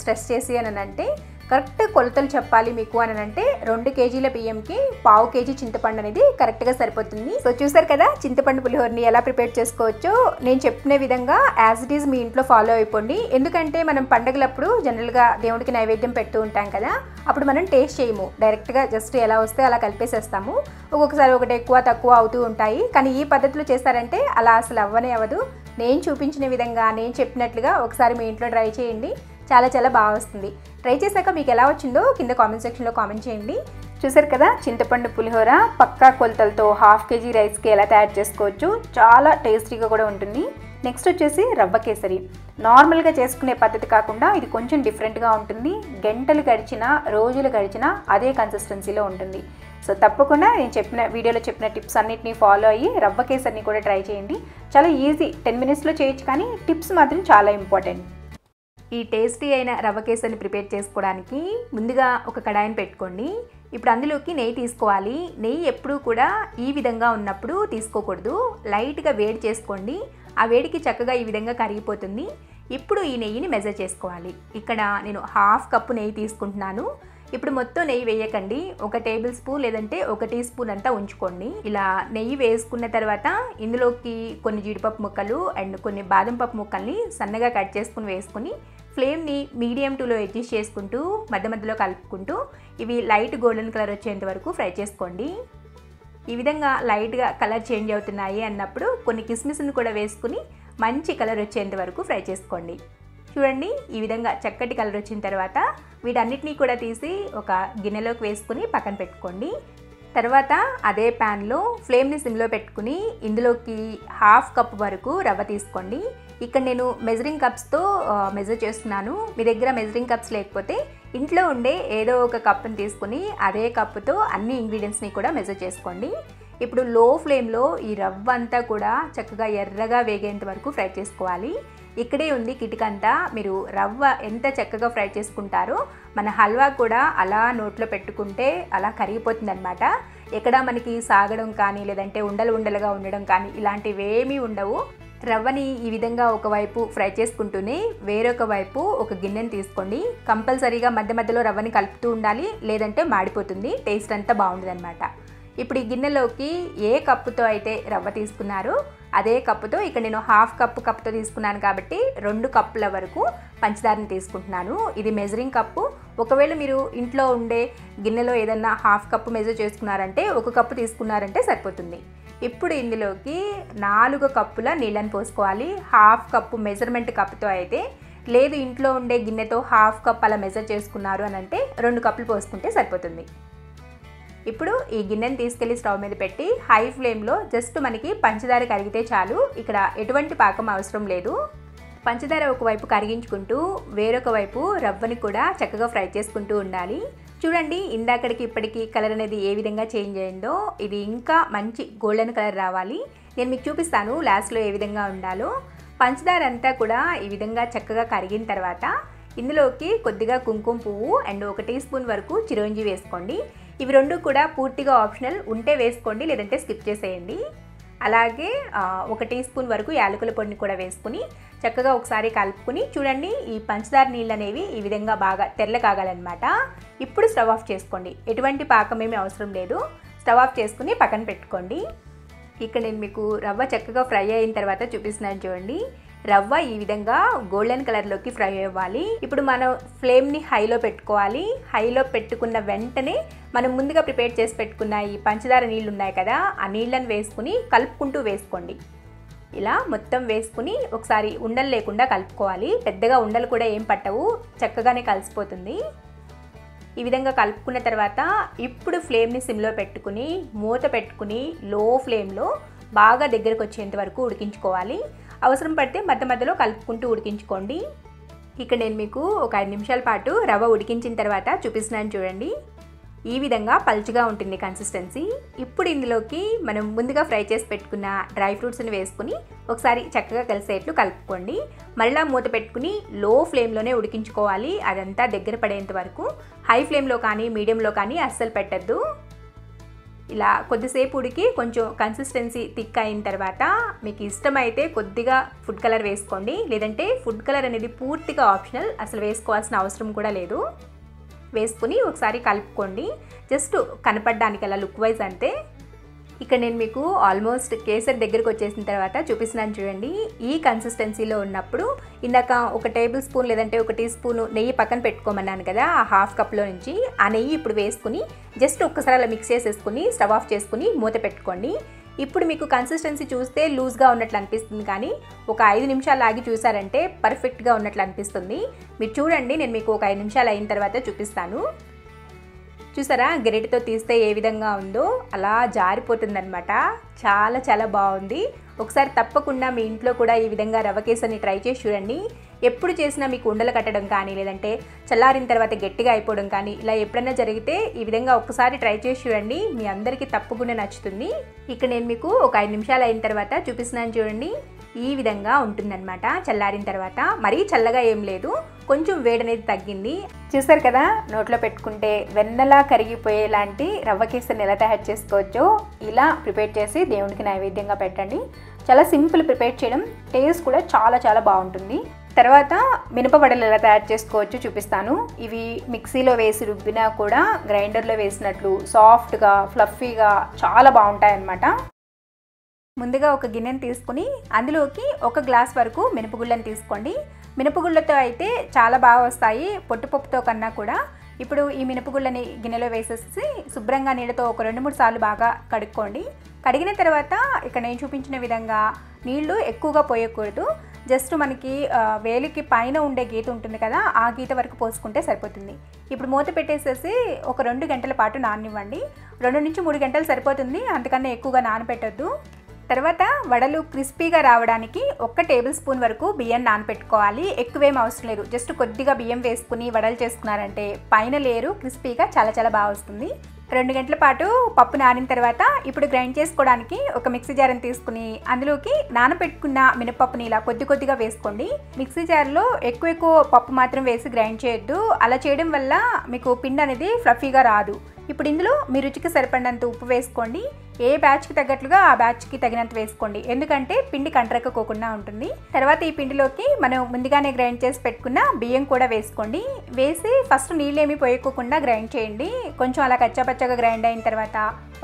స్ట్రెస్ చేసి అని అంటే, కరెక్ట్ కొలతలు చెప్పాలి మీకు అని అంటే 2 కేజీల బియ్యంకి పావు కేజీ చింతపండు అనేది కరెక్ట్గా సరిపోతుంది. సో చూసారు కదా చింతపండు పులిహోరని ఎలా ప్రిపేర్ చేసుకోవచ్చో. నేను చెప్పిన విధంగా యాజ్ ఇట్ ఈజ్ మీ ఇంట్లో ఫాలో అయిపోండి. ఎందుకంటే మనం పండుగలప్పుడు జనరల్గా దేవుడికి నైవేద్యం పెడుతూ ఉంటాం కదా, అప్పుడు మనం టేస్ట్ చేయము, డైరెక్ట్గా జస్ట్ ఎలా వస్తే అలా కలిపేసేస్తాము. ఒక్కొక్కసారి ఒకటి ఎక్కువ తక్కువ అవుతూ ఉంటాయి. కానీ ఈ పద్ధతిలో చేస్తారంటే అలా అసలు అవ్వనే అవ్వదు. నేను చూపించిన విధంగా నేను చెప్పినట్లుగా ఒకసారి మీ ఇంట్లో ట్రై చేయండి, చాలా బాగా వస్తుంది. ట్రై చేశాక మీకు ఎలా వచ్చిందో కింద కామెంట్ సెక్షన్లో కామెంట్ చేయండి. చూసారు కదా చింతపండు పులిహోర పక్కా కొలతలతో 1/2 కేజీ రైస్కి ఎలా తయారు చేసుకోవచ్చు, చాలా టేస్టీగా కూడా ఉంటుంది. నెక్స్ట్ వచ్చేసి రవ్వ కేసరి. నార్మల్గా చేసుకునే పద్ధతి కాకుండా ఇది కొంచెం డిఫరెంట్గా ఉంటుంది. గంటలు గడిచినా రోజులు గడిచినా అదే కన్సిస్టెన్సీలో ఉంటుంది. సో తప్పకుండా నేను చెప్పిన వీడియోలో చెప్పిన టిప్స్ అన్నిటిని ఫాలో అయ్యి రవ్వ కేసరిని కూడా ట్రై చేయండి. చాలా ఈజీ, 10 మినిట్స్లో చేయొచ్చు, కానీ టిప్స్ మాత్రం చాలా ఇంపార్టెంట్. ఈ టేస్టీ అయిన రవ్వ కేసరిని ప్రిపేర్ చేసుకోవడానికి ముందుగా ఒక కడాయిని పెట్టుకోండి. ఇప్పుడు అందులోకి నెయ్యి తీసుకోవాలి. నెయ్యి ఎప్పుడూ కూడా ఈ విధంగా ఉన్నప్పుడు తీసుకోకూడదు, లైట్గా వేడి చేసుకోండి. ఆ వేడికి చక్కగా ఈ విధంగా కరిగిపోతుంది. ఇప్పుడు ఈ నెయ్యిని మెజర్ చేసుకోవాలి. ఇక్కడ నేను 1/2 కప్పు నెయ్యి తీసుకుంటున్నాను. ఇప్పుడు మొత్తం నెయ్యి వేయకండి, 1 టేబుల్ స్పూన్ లేదంటే 1 టీ స్పూన్ అంతా ఉంచుకోండి. ఇలా నెయ్యి వేసుకున్న తర్వాత ఇందులోకి కొన్ని జీడిపప్పు ముక్కలు అండ్ కొన్ని బాదం పప్పు ముక్కల్ని సన్నగా కట్ చేసుకుని వేసుకుని ఫ్లేమ్ని మీడియం టూలో అడ్జస్ట్ చేసుకుంటూ మధ్యలో కలుపుకుంటూ ఇవి లైట్ గోల్డెన్ కలర్ వచ్చేంత వరకు ఫ్రై చేసుకోండి. ఈ విధంగా లైట్గా కలర్ చేంజ్ అవుతున్నాయి అన్నప్పుడు కొన్ని కిస్మిస్ని కూడా వేసుకుని మంచి కలర్ వచ్చేంత వరకు ఫ్రై చేసుకోండి. చూడండి, ఈ విధంగా చక్కటి కలర్ వచ్చిన తర్వాత వీటన్నిటినీ కూడా తీసి ఒక గిన్నెలోకి వేసుకుని పక్కన పెట్టుకోండి. తర్వాత అదే ప్యాన్లో ఫ్లేమ్ని సిమ్లో పెట్టుకుని ఇందులోకి 1/2 కప్ వరకు రవ్వ తీసుకోండి. ఇక్కడ నేను మెజరింగ్ కప్స్తో మెజర్ చేస్తున్నాను. మీ దగ్గర మెజరింగ్ కప్స్ లేకపోతే ఇంట్లో ఉండే ఏదో ఒక కప్ని తీసుకుని అదే కప్పుతో అన్ని ఇంగ్రీడియంట్స్ని కూడా మెజర్ చేసుకోండి. ఇప్పుడు లో ఫ్లేమ్లో ఈ రవ్వ అంతా కూడా చక్కగా ఎర్రగా వేగేంత వరకు ఫ్రై చేసుకోవాలి. ఇక్కడే ఉంది కిటికంతా. మీరు రవ్వ ఎంత చక్కగా ఫ్రై చేసుకుంటారో మన హల్వా కూడా అలా నోట్లో పెట్టుకుంటే అలా కరిగిపోతుంది అనమాట. ఎక్కడ మనకి సాగడం కానీ లేదంటే ఉండలుగా ఉండడం కానీ ఇలాంటివి ఏమీ ఉండవు. రవ్వని ఈ విధంగా ఒకవైపు ఫ్రై చేసుకుంటూనే వేరొక వైపు ఒక గిన్నెని తీసుకోండి. కంపల్సరీగా మధ్య మధ్యలో రవ్వని కలుపుతూ ఉండాలి, లేదంటే మాడిపోతుంది, టేస్ట్ అంతా బాగుండదు అనమాట. ఇప్పుడు ఈ గిన్నెలోకి ఏ కప్పుతో అయితే రవ్వ తీసుకున్నారో అదే కప్పుతో ఇక్కడ నేను హాఫ్ కప్పుతో తీసుకున్నాను కాబట్టి 2 కప్పుల వరకు పంచదారని తీసుకుంటున్నాను. ఇది మెజరింగ్ కప్పు. ఒకవేళ మీరు ఇంట్లో ఉండే గిన్నెలో ఏదన్నా హాఫ్ కప్పు మెజర్ చేసుకున్నారంటే 1 కప్పు తీసుకున్నారంటే సరిపోతుంది. ఇప్పుడు ఇందులోకి 4 కప్పుల నీళ్ళని పోసుకోవాలి. హాఫ్ కప్పు మెజర్మెంట్ కప్పుతో అయితే, లేదు ఇంట్లో ఉండే గిన్నెతో హాఫ్ కప్ అలా మెజర్ చేసుకున్నారు అని అంటే 2 కప్పులు పోసుకుంటే సరిపోతుంది. ఇప్పుడు ఈ గిన్నెని తీసుకెళ్ళి స్టవ్ మీద పెట్టి హై ఫ్లేమ్లో జస్ట్ మనకి పంచదార కరిగితే చాలు. ఇక్కడ ఎటువంటి పాకం అవసరం లేదు. పంచదార ఒకవైపు కరిగించుకుంటూ వేరొక వైపు రవ్వని కూడా చక్కగా ఫ్రై చేసుకుంటూ ఉండాలి. చూడండి, ఇందాకడికి ఇప్పటికి కలర్ అనేది ఏ విధంగా చేంజ్ అయిందో, ఇది ఇంకా మంచి గోల్డెన్ కలర్ రావాలి. నేను మీకు చూపిస్తాను లాస్ట్లో ఏ విధంగా ఉండాలో. పంచదార అంతా కూడా ఈ విధంగా చక్కగా కరిగిన తర్వాత ఇందులోకి కొద్దిగా కుంకుమ పువ్వు అండ్ 1 టీ స్పూన్ వరకు చిరోంజి వేసుకోండి. ఇవి 2 కూడా పూర్తిగా ఆప్షనల్, ఉంటే వేసుకోండి, లేదంటే స్కిప్ చేసేయండి. అలాగే 1 టీ స్పూన్ వరకు యాలకుల పొడిని కూడా వేసుకుని చక్కగా ఒకసారి కలుపుకుని చూడండి, ఈ పంచదార నీళ్ళు అనేవి ఈ విధంగా బాగా తెల్ల కాగాలన్నమాట. ఇప్పుడు స్టవ్ ఆఫ్ చేసుకోండి. ఎటువంటి పాకం ఏమీ అవసరం లేదు. స్టవ్ ఆఫ్ చేసుకుని పక్కన పెట్టుకోండి. ఇక్కడ నేను మీకు రవ్వ చక్కగా ఫ్రై అయిన తర్వాత చూపిస్తున్నాను చూడండి. రవ్వ ఈ విధంగా గోల్డెన్ కలర్లోకి ఫ్రై అవ్వాలి. ఇప్పుడు మనం ఫ్లేమ్ని హైలో పెట్టుకోవాలి. హైలో పెట్టుకున్న వెంటనే మనం ముందుగా ప్రిపేర్ చేసి పెట్టుకున్న ఈ పంచదార నీళ్ళు ఉన్నాయి కదా, ఆ నీళ్ళని వేసుకుని కలుపుకుంటూ వేసుకోండి. ఇలా మొత్తం వేసుకుని ఒకసారి ఉండలు లేకుండా కలుపుకోవాలి. పెద్దగా ఉండలు కూడా ఏం పట్టవు, చక్కగానే కలిసిపోతుంది. ఈ విధంగా కలుపుకున్న తర్వాత ఇప్పుడు ఫ్లేమ్ని సిమ్లో పెట్టుకుని మూత పెట్టుకుని లో ఫ్లేమ్లో బాగా దగ్గరకు వచ్చేంత వరకు ఉడికించుకోవాలి. అవసరం పడితే మధ్య మధ్యలో కలుపుకుంటూ ఉడికించుకోండి. ఇక్కడ నేను మీకు ఒక 5 నిమిషాల పాటు రవ్వ ఉడికించిన తర్వాత చూపిస్తున్నాను చూడండి. ఈ విధంగా పల్చగా ఉంటుంది కన్సిస్టెన్సీ. ఇప్పుడు ఇందులోకి మనం ముందుగా ఫ్రై చేసి పెట్టుకున్న డ్రై ఫ్రూట్స్ని వేసుకుని ఒకసారి చక్కగా కలిసేట్లు కలుపుకోండి. మళ్ళీ మూత పెట్టుకుని లో ఫ్లేమ్లోనే ఉడికించుకోవాలి. అదంతా దగ్గర పడేంత వరకు. హై ఫ్లేమ్లో కానీ మీడియంలో కానీ అస్సలు పెట్టద్దు. ఇలా కొద్దిసేపు ఉడికి కొంచెం కన్సిస్టెన్సీ థిక్ అయిన తర్వాత మీకు ఇష్టమైతే కొద్దిగా ఫుడ్ కలర్ వేసుకోండి, లేదంటే ఫుడ్ కలర్ అనేది పూర్తిగా ఆప్షనల్, అసలు వేసుకోవాల్సిన అవసరం కూడా లేదు. వేసుకుని ఒకసారి కలుపుకోండి, జస్ట్ కనపడడానికి అలా లుక్ వైజ్ అంతే. ఇక్కడ నేను మీకు ఆల్మోస్ట్ కేసరి దగ్గరకు వచ్చేసిన తర్వాత చూపిస్తున్నాను చూడండి. ఈ కన్సిస్టెన్సీలో ఉన్నప్పుడు ఇందాక 1 టేబుల్ స్పూన్ లేదంటే 1 టీ స్పూన్ నెయ్యి పక్కన పెట్టుకోమన్నాను కదా, ఆ హాఫ్ కప్లో నుంచి ఆ నెయ్యి ఇప్పుడు వేసుకుని జస్ట్ ఒక్కసారి అలా మిక్స్ చేసేసుకుని స్టవ్ ఆఫ్ చేసుకుని మూత పెట్టుకోండి. ఇప్పుడు మీకు కన్సిస్టెన్సీ చూస్తే లూజ్గా ఉన్నట్లు అనిపిస్తుంది, కానీ ఒక 5 నిమిషాలు ఆగి చూసారంటే పర్ఫెక్ట్గా ఉన్నట్లు అనిపిస్తుంది. మీరు చూడండి, నేను మీకు ఒక 5 నిమిషాలు అయిన తర్వాత చూపిస్తాను. చూసారా, గరిటెతో తీస్తే ఏ విధంగా ఉందో అలా జారిపోతుందన్నమాట. చాలా చాలా బాగుంది. ఒకసారి తప్పకుండా మీ ఇంట్లో కూడా ఈ విధంగా రవ్వ కేసరిని ట్రై చేసి చూడండి. ఎప్పుడు చేసినా మీకు ఉండలు కట్టడం కానీ లేదంటే చల్లారిన తర్వాత గట్టిగా అయిపోవడం కానీ ఇలా ఎప్పుడైనా జరిగితే ఈ విధంగా ఒక్కసారి ట్రై చేసి చూడండి, మీ అందరికీ తప్పకుండా నచ్చుతుంది. ఇక్కడ నేను మీకు ఒక 5 నిమిషాలు అయిన తర్వాత చూపిస్తున్నాను చూడండి. ఈ విధంగా ఉంటుందన్నమాట చల్లారిన తర్వాత. మరీ చల్లగా ఏం లేదు, కొంచెం వేడి అనేది తగ్గింది. చూసారు కదా, నోట్లో పెట్టుకుంటే వెన్నలా కరిగిపోయేలాంటి రవ్వ కేసరిని ఎలా తయారు చేసుకోవచ్చో ఇలా ప్రిపేర్ చేసి దేవునికి నైవేద్యంగా పెట్టండి. చాలా సింపుల్ ప్రిపేర్ చేయడం, టేస్ట్ కూడా చాలా చాలా బాగుంటుంది. తర్వాత మినపవడలు ఎలా తయారు చేసుకోవచ్చో చూపిస్తాను. ఇవి మిక్సీలో వేసి రుబ్బినా కూడా గ్రైండర్లో వేసినట్లు సాఫ్ట్గా ఫ్లఫీగా చాలా బాగుంటాయి అన్నమాట. ముందుగా ఒక గిన్నెని తీసుకుని అందులోకి 1 గ్లాస్ వరకు మినపగుళ్ళని తీసుకోండి. మినపగుళ్ళతో అయితే చాలా బాగా వస్తాయి పొట్టుపప్పుతో కన్నా కూడా. ఇప్పుడు ఈ మినపగుళ్ళని గిన్నెలో వేసేసి శుభ్రంగా నీళ్ళతో ఒక 2-3 సార్లు బాగా కడుక్కోండి. కడిగిన తర్వాత ఇక్కడ నేను చూపించిన విధంగా నీళ్లు ఎక్కువగా పోయకూడదు. జస్ట్ మనకి వేలికి పైన ఉండే గీత ఉంటుంది కదా, ఆ గీత వరకు పోసుకుంటే సరిపోతుంది. ఇప్పుడు మూత పెట్టేసేసి ఒక 2 గంటల పాటు నాననివ్వండి. 2 నుంచి 3 గంటలు సరిపోతుంది, అంతకన్నా ఎక్కువగా నానబెట్టద్దు. తర్వాత వడలు క్రిస్పీగా రావడానికి 1 టేబుల్ స్పూన్ వరకు బియ్యం నానపెట్టుకోవాలి. ఎక్కువేం అవసరం లేదు, జస్ట్ కొద్దిగా బియ్యం వేసుకుని వడలు చేసుకున్నారంటే పైన లేయరు క్రిస్పీగా చాలా చాలా బాగా వస్తుంది. 2 గంటల పాటు పప్పు నానిన తర్వాత ఇప్పుడు గ్రైండ్ చేసుకోవడానికి ఒక మిక్సీ జార్ని తీసుకుని అందులోకి నానబెట్టుకున్న మినపప్పుని ఇలా కొద్దిగా వేసుకోండి. మిక్సీ జార్లో ఎక్కువ పప్పు మాత్రం వేసి గ్రైండ్ చేయొద్దు. అలా చేయడం వల్ల మీకు పిండి అనేది ఫ్లఫీగా రాదు. ఇప్పుడు ఇందులో మీ రుచికి సరిపడినంత ఉప్పు వేసుకోండి. ఏ బ్యాచ్కి తగ్గట్లుగా ఆ బ్యాచ్కి తగినంత వేసుకోండి, ఎందుకంటే పిండి కంటరక్కోకుండా ఉంటుంది. తర్వాత ఈ పిండిలోకి మనం ముందుగానే గ్రైండ్ చేసి పెట్టుకున్న బియ్యం కూడా వేసుకోండి. వేసి ఫస్ట్ నీళ్ళేమీ పోయకోకుండా గ్రైండ్ చేయండి. కొంచెం అలా కచ్చాపచ్చగా గ్రైండ్ అయిన తర్వాత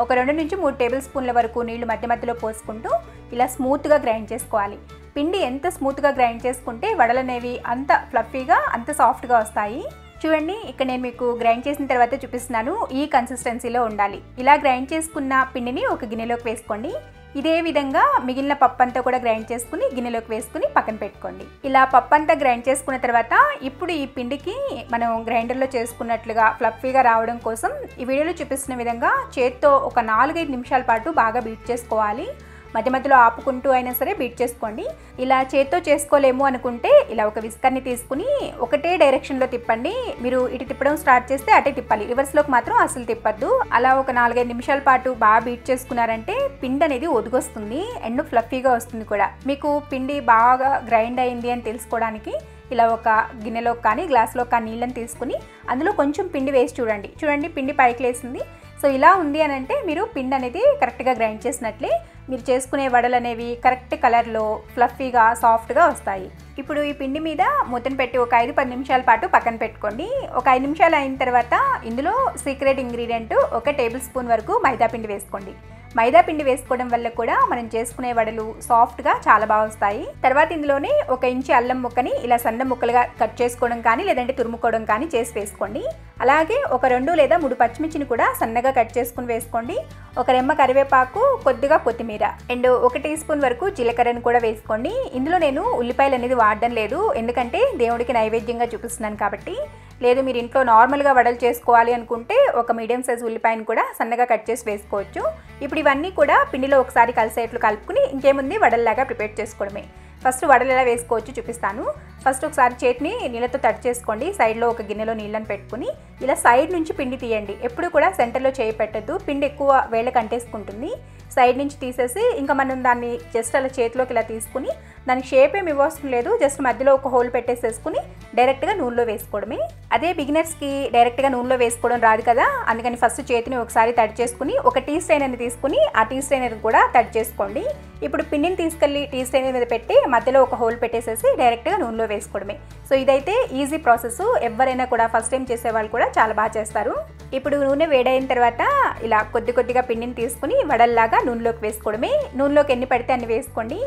ఒక 2 నుంచి 3 టేబుల్ స్పూన్ల వరకు నీళ్లు మధ్య మధ్యలో పోసుకుంటూ ఇలా స్మూత్గా గ్రైండ్ చేసుకోవాలి. పిండి ఎంత స్మూత్గా గ్రైండ్ చేసుకుంటే వడలు అనేవి అంత ఫ్లఫీగా అంత సాఫ్ట్గా వస్తాయి. చూడండి, ఇక్కడ నేను మీకు గ్రైండ్ చేసిన తర్వాత చూపిస్తున్నాను. ఈ కన్సిస్టెన్సీలో ఉండాలి. ఇలా గ్రైండ్ చేసుకున్న పిండిని ఒక గిన్నెలోకి వేసుకోండి. ఇదే విధంగా మిగిలిన పప్పు అంతా కూడా గ్రైండ్ చేసుకుని గిన్నెలోకి వేసుకుని పక్కన పెట్టుకోండి. ఇలా పప్పు అంతా గ్రైండ్ చేసుకున్న తర్వాత ఇప్పుడు ఈ పిండికి మనం గ్రైండర్లో చేసుకున్నట్లుగా ఫ్లఫీగా రావడం కోసం ఈ వీడియోలో చూపిస్తున్న విధంగా చేత్తో ఒక 4-5 నిమిషాల పాటు బాగా బీట్ చేసుకోవాలి. మధ్య మధ్యలో ఆపుకుంటూ అయినా సరే బీట్ చేసుకోండి. ఇలా చేత్తో చేసుకోలేము అనుకుంటే ఇలా ఒక విస్కర్ని తీసుకుని ఒకటే డైరెక్షన్లో తిప్పండి. మీరు ఇటు తిప్పడం స్టార్ట్ చేస్తే అటే తిప్పాలి, రివర్స్లోకి మాత్రం అసలు తిప్పద్దు. అలా ఒక 4-5 నిమిషాల పాటు బాగా బీట్ చేసుకున్నారంటే పిండి అనేది ఒదుగొస్తుంది అండ్ ఫ్లఫీగా వస్తుంది కూడా. మీకు పిండి బాగా గ్రైండ్ అయింది అని తెలుసుకోవడానికి ఇలా ఒక గిన్నెలో కానీ గ్లాస్లో కానీ నీళ్ళని తీసుకుని అందులో కొంచెం పిండి వేసి చూడండి పిండి పైకి లేసింది. సో ఇలా ఉంది అని అంటే మీరు పిండి అనేది కరెక్ట్గా గ్రైండ్ చేసినట్లే. మీరు చేసుకునే వడలు అనేవి కరెక్ట్ కలర్లో ఫ్లఫీగా సాఫ్ట్గా వస్తాయి. ఇప్పుడు ఈ పిండి మీద మూతను పెట్టి ఒక 5-10 నిమిషాల పాటు పక్కన పెట్టుకోండి. ఒక 5 నిమిషాలు అయిన తర్వాత ఇందులో సీక్రెట్ ఇంగ్రీడియంట్ 1 టేబుల్ స్పూన్ వరకు మైదా పిండి వేసుకోండి. మైదా పిండి వేసుకోవడం వల్ల కూడా మనం చేసుకునే వడలు సాఫ్ట్గా చాలా బాగా వస్తాయి. తర్వాత ఇందులోనే 1 ఇంచు అల్లం ముక్కని ఇలా సన్న ముక్కలుగా కట్ చేసుకోవడం కానీ లేదంటే తురుముకోవడం కానీ చేసి వేసుకోండి. అలాగే ఒక 2 లేదా 3 పచ్చిమిర్చిని కూడా సన్నగా కట్ చేసుకుని వేసుకోండి. ఒక రెమ్మ కరివేపాకు, కొద్దిగా కొత్తిమీర అండ్ 1 టీ స్పూన్ వరకు జీలకర్రను కూడా వేసుకోండి. ఇందులో నేను ఉల్లిపాయలు అనేది వాడడం లేదు, ఎందుకంటే దేవుడికి నైవేద్యంగా చూపిస్తున్నాను కాబట్టి. లేదు మీరు ఇంట్లో నార్మల్గా వడలు చేసుకోవాలి అనుకుంటే ఒక మీడియం సైజ్ ఉల్లిపాయను కూడా సన్నగా కట్ చేసి వేసుకోవచ్చు. ఇప్పుడు ఇవన్నీ కూడా పిండిలో ఒకసారి కలిసేట్లు కలుపుకుని ఇంకేముంది వడల్లాగా ప్రిపేర్ చేసుకోవడమే. ఫస్ట్ వడలు ఎలా వేసుకోవచ్చు చూపిస్తాను. ఫస్ట్ ఒకసారి చేతిని నీళ్ళతో తడి చేసుకోండి. సైడ్లో ఒక గిన్నెలో నీళ్ళని పెట్టుకుని ఇలా సైడ్ నుంచి పిండి తీయండి. ఎప్పుడు కూడా సెంటర్లో చేయి పెట్టద్దు, పిండి ఎక్కువ వేళ్ళకి అంటేసుకుంటుంది. సైడ్ నుంచి తీసేసి ఇంకా మనం దాన్ని జస్ట్ అలా చేతిలోకి ఇలా తీసుకుని దానికి షేప్ ఏమి ఇవ్వవసరం లేదు, జస్ట్ మధ్యలో ఒక హోల్ పెట్టేసేసుకుని డైరెక్ట్గా నూనెలో వేసుకోవడమే. అదే బిగినర్స్కి డైరెక్ట్గా నూనెలో వేసుకోవడం రాదు కదా, అందుకని ఫస్ట్ చేతిని ఒకసారి తడి చేసుకుని ఒక టీ స్ట్రైనర్ని తీసుకుని ఆ టీ స్ట్రైనర్ కూడా తడి చేసుకోండి. ఇప్పుడు పిండిని తీసుకెళ్ళి టీ స్ట్రైనర్ మీద పెట్టి మధ్యలో ఒక హోల్ పెట్టేసేసి డైరెక్ట్గా నూనెలో వేసుకోవడమే. సో ఇదైతే ఈజీ ప్రాసెస్, ఎవరైనా కూడా ఫస్ట్ టైం చేసేవాళ్ళు కూడా చాలా బాగా చేస్తారు. ఇప్పుడు నూనె వేడైన తర్వాత ఇలా కొద్దిగా పిండిని తీసుకుని వడల్లాగా నూనెలోకి వేసుకోవడమే. నూనెలోకి ఎన్ని పడితే అన్ని వేసుకోండి.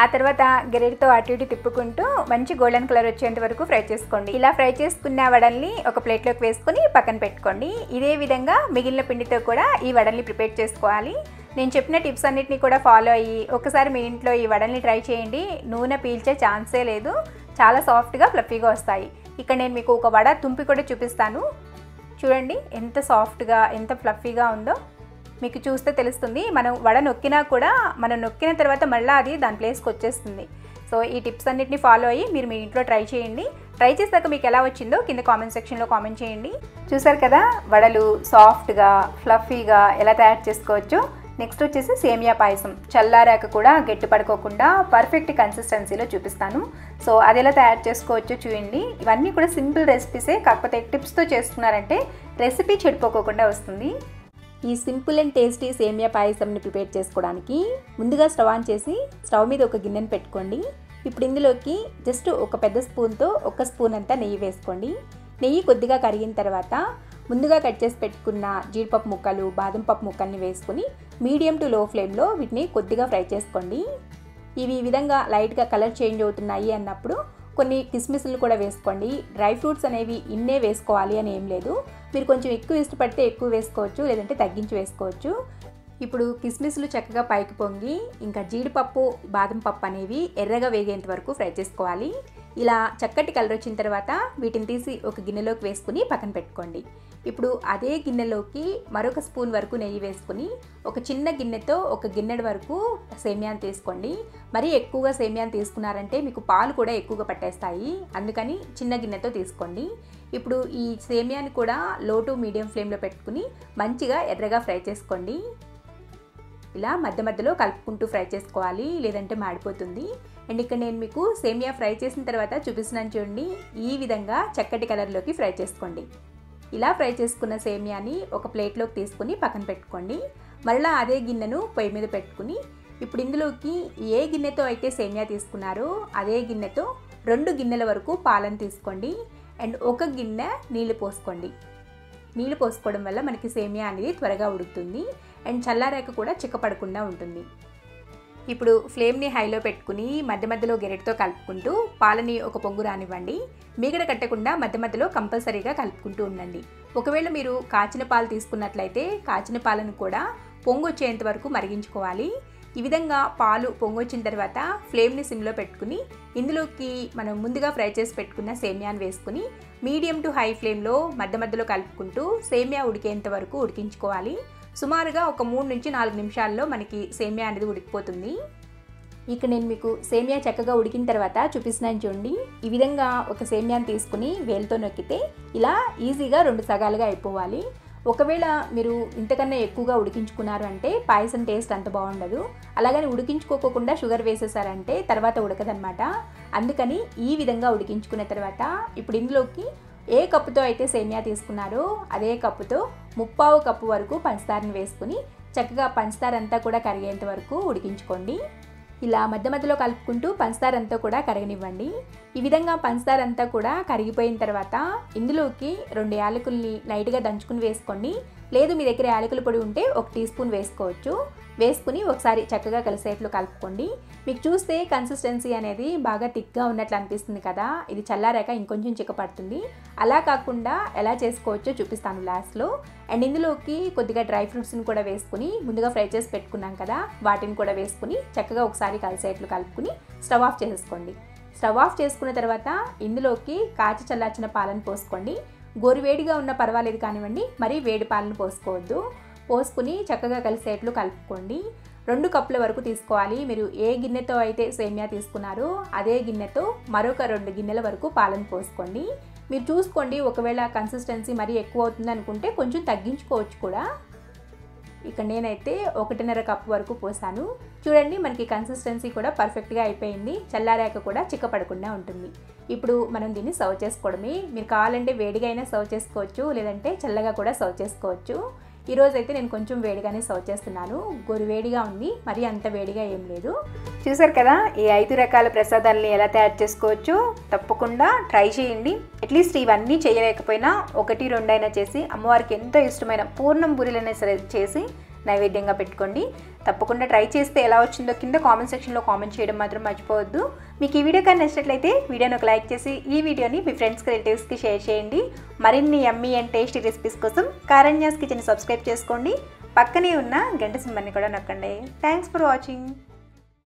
ఆ తర్వాత గెరెటితో అటు ఇటు తిప్పుకుంటూ మంచి గోల్డెన్ కలర్ వచ్చేంత వరకు ఫ్రై చేసుకోండి. ఇలా ఫ్రై చేసుకున్న వడల్ని ఒక ప్లేట్లోకి వేసుకొని పక్కన పెట్టుకోండి. ఇదే విధంగా మిగిలిన పిండితో కూడా ఈ వడల్ని ప్రిపేర్ చేసుకోవాలి. నేను చెప్పిన టిప్స్ అన్నిటిని కూడా ఫాలో అయ్యి ఒకసారి మీ ఇంట్లో ఈ వడల్ని ట్రై చేయండి. నూనె పీల్చే ఛాన్సే లేదు, చాలా సాఫ్ట్గా ఫ్లఫీగా వస్తాయి. ఇక్కడ నేను మీకు ఒక వడ తుంపి కూడా చూపిస్తాను. చూడండి ఎంత సాఫ్ట్గా ఎంత ఫ్లఫీగా ఉందో మీకు చూస్తే తెలుస్తుంది. మనం వడ నొక్కినా కూడా మనం నొక్కిన తర్వాత మళ్ళీ అది దాని ప్లేస్కి వచ్చేస్తుంది. సో ఈ టిప్స్ అన్నిటిని ఫాలో అయ్యి మీరు మీ ఇంట్లో ట్రై చేయండి. ట్రై చేశాక మీకు ఎలా వచ్చిందో కింద కామెంట్ సెక్షన్లో కామెంట్ చేయండి. చూసారు కదా వడలు సాఫ్ట్గా ఫ్లఫీగా ఎలా తయారు చేసుకోవచ్చు. నెక్స్ట్ వచ్చేసి సేమియా పాయసం. చల్లారాక కూడా గట్టి పడుకోకుండా పర్ఫెక్ట్ కన్సిస్టెన్సీలో చూపిస్తాను. సో అది ఎలా తయారు చేసుకోవచ్చో చూడండి. ఇవన్నీ కూడా సింపుల్ రెసిపీసే, కాకపోతే టిప్స్తో చేసుకున్నారంటే రెసిపీ చెడిపోకోకుండా వస్తుంది. ఈ సింపుల్ అండ్ టేస్టీ సేమియా పాయసంని ప్రిపేర్ చేసుకోవడానికి ముందుగా స్టవ్ ఆన్ చేసి స్టవ్ మీద ఒక గిన్నెను పెట్టుకోండి. ఇప్పుడు ఇందులోకి జస్ట్ ఒక పెద్ద స్పూన్తో 1 స్పూన్ అంతా నెయ్యి వేసుకోండి. నెయ్యి కొద్దిగా కరిగిన తర్వాత ముందుగా కట్ చేసి పెట్టుకున్న జీడిపప్పు ముక్కలు, బాదం పప్పు ముక్కల్ని వేసుకుని మీడియం టు లో ఫ్లేమ్లో వీటిని కొద్దిగా ఫ్రై చేసుకోండి. ఇవి ఈ విధంగా లైట్గా కలర్ చేంజ్ అవుతున్నాయి అన్నప్పుడు కొన్ని కిస్మిస్లు కూడా వేసుకోండి. డ్రై ఫ్రూట్స్ అనేవి ఇన్నే వేసుకోవాలి అని ఏం లేదు, మీరు కొంచెం ఎక్కువ ఇష్టపడితే ఎక్కువ వేసుకోవచ్చు, లేదంటే తగ్గించి వేసుకోవచ్చు. ఇప్పుడు కిస్మిస్లు చక్కగా పైకి పొంగి ఇంకా జీడిపప్పు, బాదం పప్పు అనేవి ఎర్రగా వేగేంత వరకు ఫ్రై చేసుకోవాలి. ఇలా చక్కటి కలర్ వచ్చిన తర్వాత వీటిని తీసి ఒక గిన్నెలోకి వేసుకుని పక్కన పెట్టుకోండి. ఇప్పుడు అదే గిన్నెలోకి మరొక స్పూన్ వరకు నెయ్యి వేసుకుని ఒక చిన్న గిన్నెతో 1 గిన్నెడు వరకు సేమియాని తీసుకోండి. మరీ ఎక్కువగా సేమియాని తీసుకున్నారంటే మీకు పాలు కూడా ఎక్కువగా పట్టేస్తాయి, అందుకని చిన్న గిన్నెతో తీసుకోండి. ఇప్పుడు ఈ సేమియాని కూడా లో టు మీడియం ఫ్లేమ్లో పెట్టుకుని మంచిగా ఎర్రగా ఫ్రై చేసుకోండి. ఇలా మధ్య మధ్యలో కలుపుకుంటూ ఫ్రై చేసుకోవాలి, లేదంటే మాడిపోతుంది. అండ్ ఇక్కడ నేను మీకు సేమియా ఫ్రై చేసిన తర్వాత చూపిస్తున్నాను చూడండి. ఈ విధంగా చక్కటి కలర్లోకి ఫ్రై చేసుకోండి. ఇలా ఫ్రై చేసుకున్న సేమియాని ఒక ప్లేట్లోకి తీసుకుని పక్కన పెట్టుకోండి. మరలా అదే గిన్నెను పొయ్యి మీద పెట్టుకుని ఇప్పుడు ఇందులోకి ఏ గిన్నెతో అయితే సేమియా తీసుకున్నారో అదే గిన్నెతో 2 గిన్నెల వరకు పాలను తీసుకోండి అండ్ 1 గిన్నె నీళ్లు పోసుకోండి. నీళ్లు పోసుకోవడం వల్ల మనకి సేమియా అనేది త్వరగా ఉడుకుతుంది అండ్ చల్లారాక కూడా చిక్కపడకుండా ఉంటుంది. ఇప్పుడు ఫ్లేమ్ని హైలో పెట్టుకుని మధ్య మధ్యలో గెరెట్తో కలుపుకుంటూ పాలని ఒక పొంగు రానివ్వండి. మీగడ కట్టకుండా మధ్య మధ్యలో కంపల్సరీగా కలుపుకుంటూ ఉండండి. ఒకవేళ మీరు కాచిన పాలు తీసుకున్నట్లయితే కాచిన పాలను కూడా పొంగు వచ్చేంత వరకు మరిగించుకోవాలి. ఈ విధంగా పాలు పొంగొచ్చిన తర్వాత ఫ్లేమ్ని సిమ్లో పెట్టుకుని ఇందులోకి మనం ముందుగా ఫ్రై చేసి పెట్టుకున్న సేమియాను వేసుకుని మీడియం టు హై ఫ్లేమ్లో మధ్య మధ్యలో కలుపుకుంటూ సేమియా ఉడికేంత వరకు ఉడికించుకోవాలి. సుమారుగా ఒక 3 నుంచి 4 నిమిషాల్లో మనకి సేమియా అనేది ఉడికిపోతుంది. ఇక్కడ నేను మీకు సేమియా చక్కగా ఉడికిన తర్వాత చూపిస్తున్నాను చూడండి. ఈ విధంగా ఒక సేమియాని తీసుకుని వేలుతో నొక్కితే ఇలా ఈజీగా 2 సగాలుగా అయిపోవాలి. ఒకవేళ మీరు ఇంతకన్నా ఎక్కువగా ఉడికించుకున్నారు అంటే పాయసం టేస్ట్ అంత బాగుండదు. అలాగని ఉడికించుకోకుండా షుగర్ వేసేసారంటే తర్వాత ఉడకదనమాట. అందుకని ఈ విధంగా ఉడికించుకున్న తర్వాత ఇప్పుడు ఇందులోకి ఏ కప్పుతో అయితే సేమియా తీసుకున్నారో అదే కప్పుతో 1/4 కప్పు వరకు పంచదారని వేసుకుని చక్కగా పంచదార అంతా కూడా కరిగేంత వరకు ఉడికించుకోండి. ఇలా మధ్య మధ్యలో కలుపుకుంటూ పంచదార అంతా కూడా కరగనివ్వండి. ఈ విధంగా పంచదార అంతా కూడా కరిగిపోయిన తర్వాత ఇందులోకి 2 యాలకుల్ని లైట్గా దంచుకుని వేసుకోండి. లేదు మీ దగ్గర యాలకుల పొడి ఉంటే 1 టీ స్పూన్ వేసుకోవచ్చు. వేసుకుని ఒకసారి చక్కగా కలిసేట్లు కలుపుకోండి. మీకు చూస్తే కన్సిస్టెన్సీ అనేది బాగా థిక్గా ఉన్నట్లు అనిపిస్తుంది కదా, ఇది చల్లారాక ఇంకొంచెం చిక్కపడుతుంది. అలా కాకుండా ఎలా చేసుకోవచ్చో చూపిస్తాను లాస్ట్లో. అండ్ ఇందులోకి కొద్దిగా డ్రై ఫ్రూట్స్ని కూడా వేసుకుని ముందుగా ఫ్రై చేసి పెట్టుకున్నాం కదా వాటిని కూడా వేసుకుని చక్కగా ఒకసారి కలిసేట్లు కలుపుకుని స్టవ్ ఆఫ్ చేసేసుకోండి. స్టవ్ ఆఫ్ చేసుకున్న తర్వాత ఇందులోకి కాచి చల్లార్చిన పాలను పోసుకోండి. గోరువేడిగా ఉన్న పర్వాలేదు కానివ్వండి, మరీ వేడి పాలను పోసుకోవద్దు. పోసుకుని చక్కగా కలిసేట్లు కలుపుకోండి. 2 కప్పుల వరకు తీసుకోవాలి. మీరు ఏ గిన్నెతో అయితే సేమియా తీసుకున్నారో అదే గిన్నెతో మరొక 2 గిన్నెల వరకు పాలను పోసుకోండి. మీరు చూసుకోండి, ఒకవేళ కన్సిస్టెన్సీ మరీ ఎక్కువ అవుతుంది అనుకుంటే కొంచెం తగ్గించుకోవచ్చు కూడా. ఇక్కడ నేనైతే 1.5 కప్పు వరకు పోసాను. చూడండి, మనకి కన్సిస్టెన్సీ కూడా పర్ఫెక్ట్గా అయిపోయింది. చల్లారాక కూడా చిక్కపడకుండా ఉంటుంది. ఇప్పుడు మనం దీన్ని సర్వ్ చేసుకోవడమే. మీరు కావాలంటే వేడిగా అయినా సర్వ్ చేసుకోవచ్చు, లేదంటే చల్లగా కూడా సర్వ్ చేసుకోవచ్చు. ఈరోజు అయితే నేను కొంచెం వేడిగానే సర్వ్ చేస్తున్నాను. గోరు వేడిగా ఉంది, మరీ అంత వేడిగా ఏం లేదు. చూసారు కదా ఈ 5 రకాల ప్రసాదాలని ఎలా తయారు చేసుకోవచ్చో. తప్పకుండా ట్రై చేయండి. అట్లీస్ట్ ఇవన్నీ చేయలేకపోయినా 1, 2 అయినా చేసి అమ్మవారికి ఎంతో ఇష్టమైన పూర్ణం బూరెలైనా సరే చేసి నైవేద్యంగా పెట్టుకోండి. తప్పకుండా ట్రై చేస్తే ఎలా వచ్చిందో కింద కామెంట్ సెక్షన్లో కామెంట్ చేయడం మాత్రం మర్చిపోవద్దు. మీకు ఈ వీడియో కానీ నచ్చినట్లయితే వీడియోని ఒక లైక్ చేసి ఈ వీడియోని మీ ఫ్రెండ్స్కి రిలేటివ్స్కి షేర్ చేయండి. మరిన్ని యమ్మీ అండ్ టేస్టీ రెసిపీస్ కోసం కారణ్యాస్ కిచెన్ సబ్స్క్రైబ్ చేసుకోండి. పక్కనే ఉన్న గంట సింబల్ని కూడా నొక్కండి. Thanks for watching.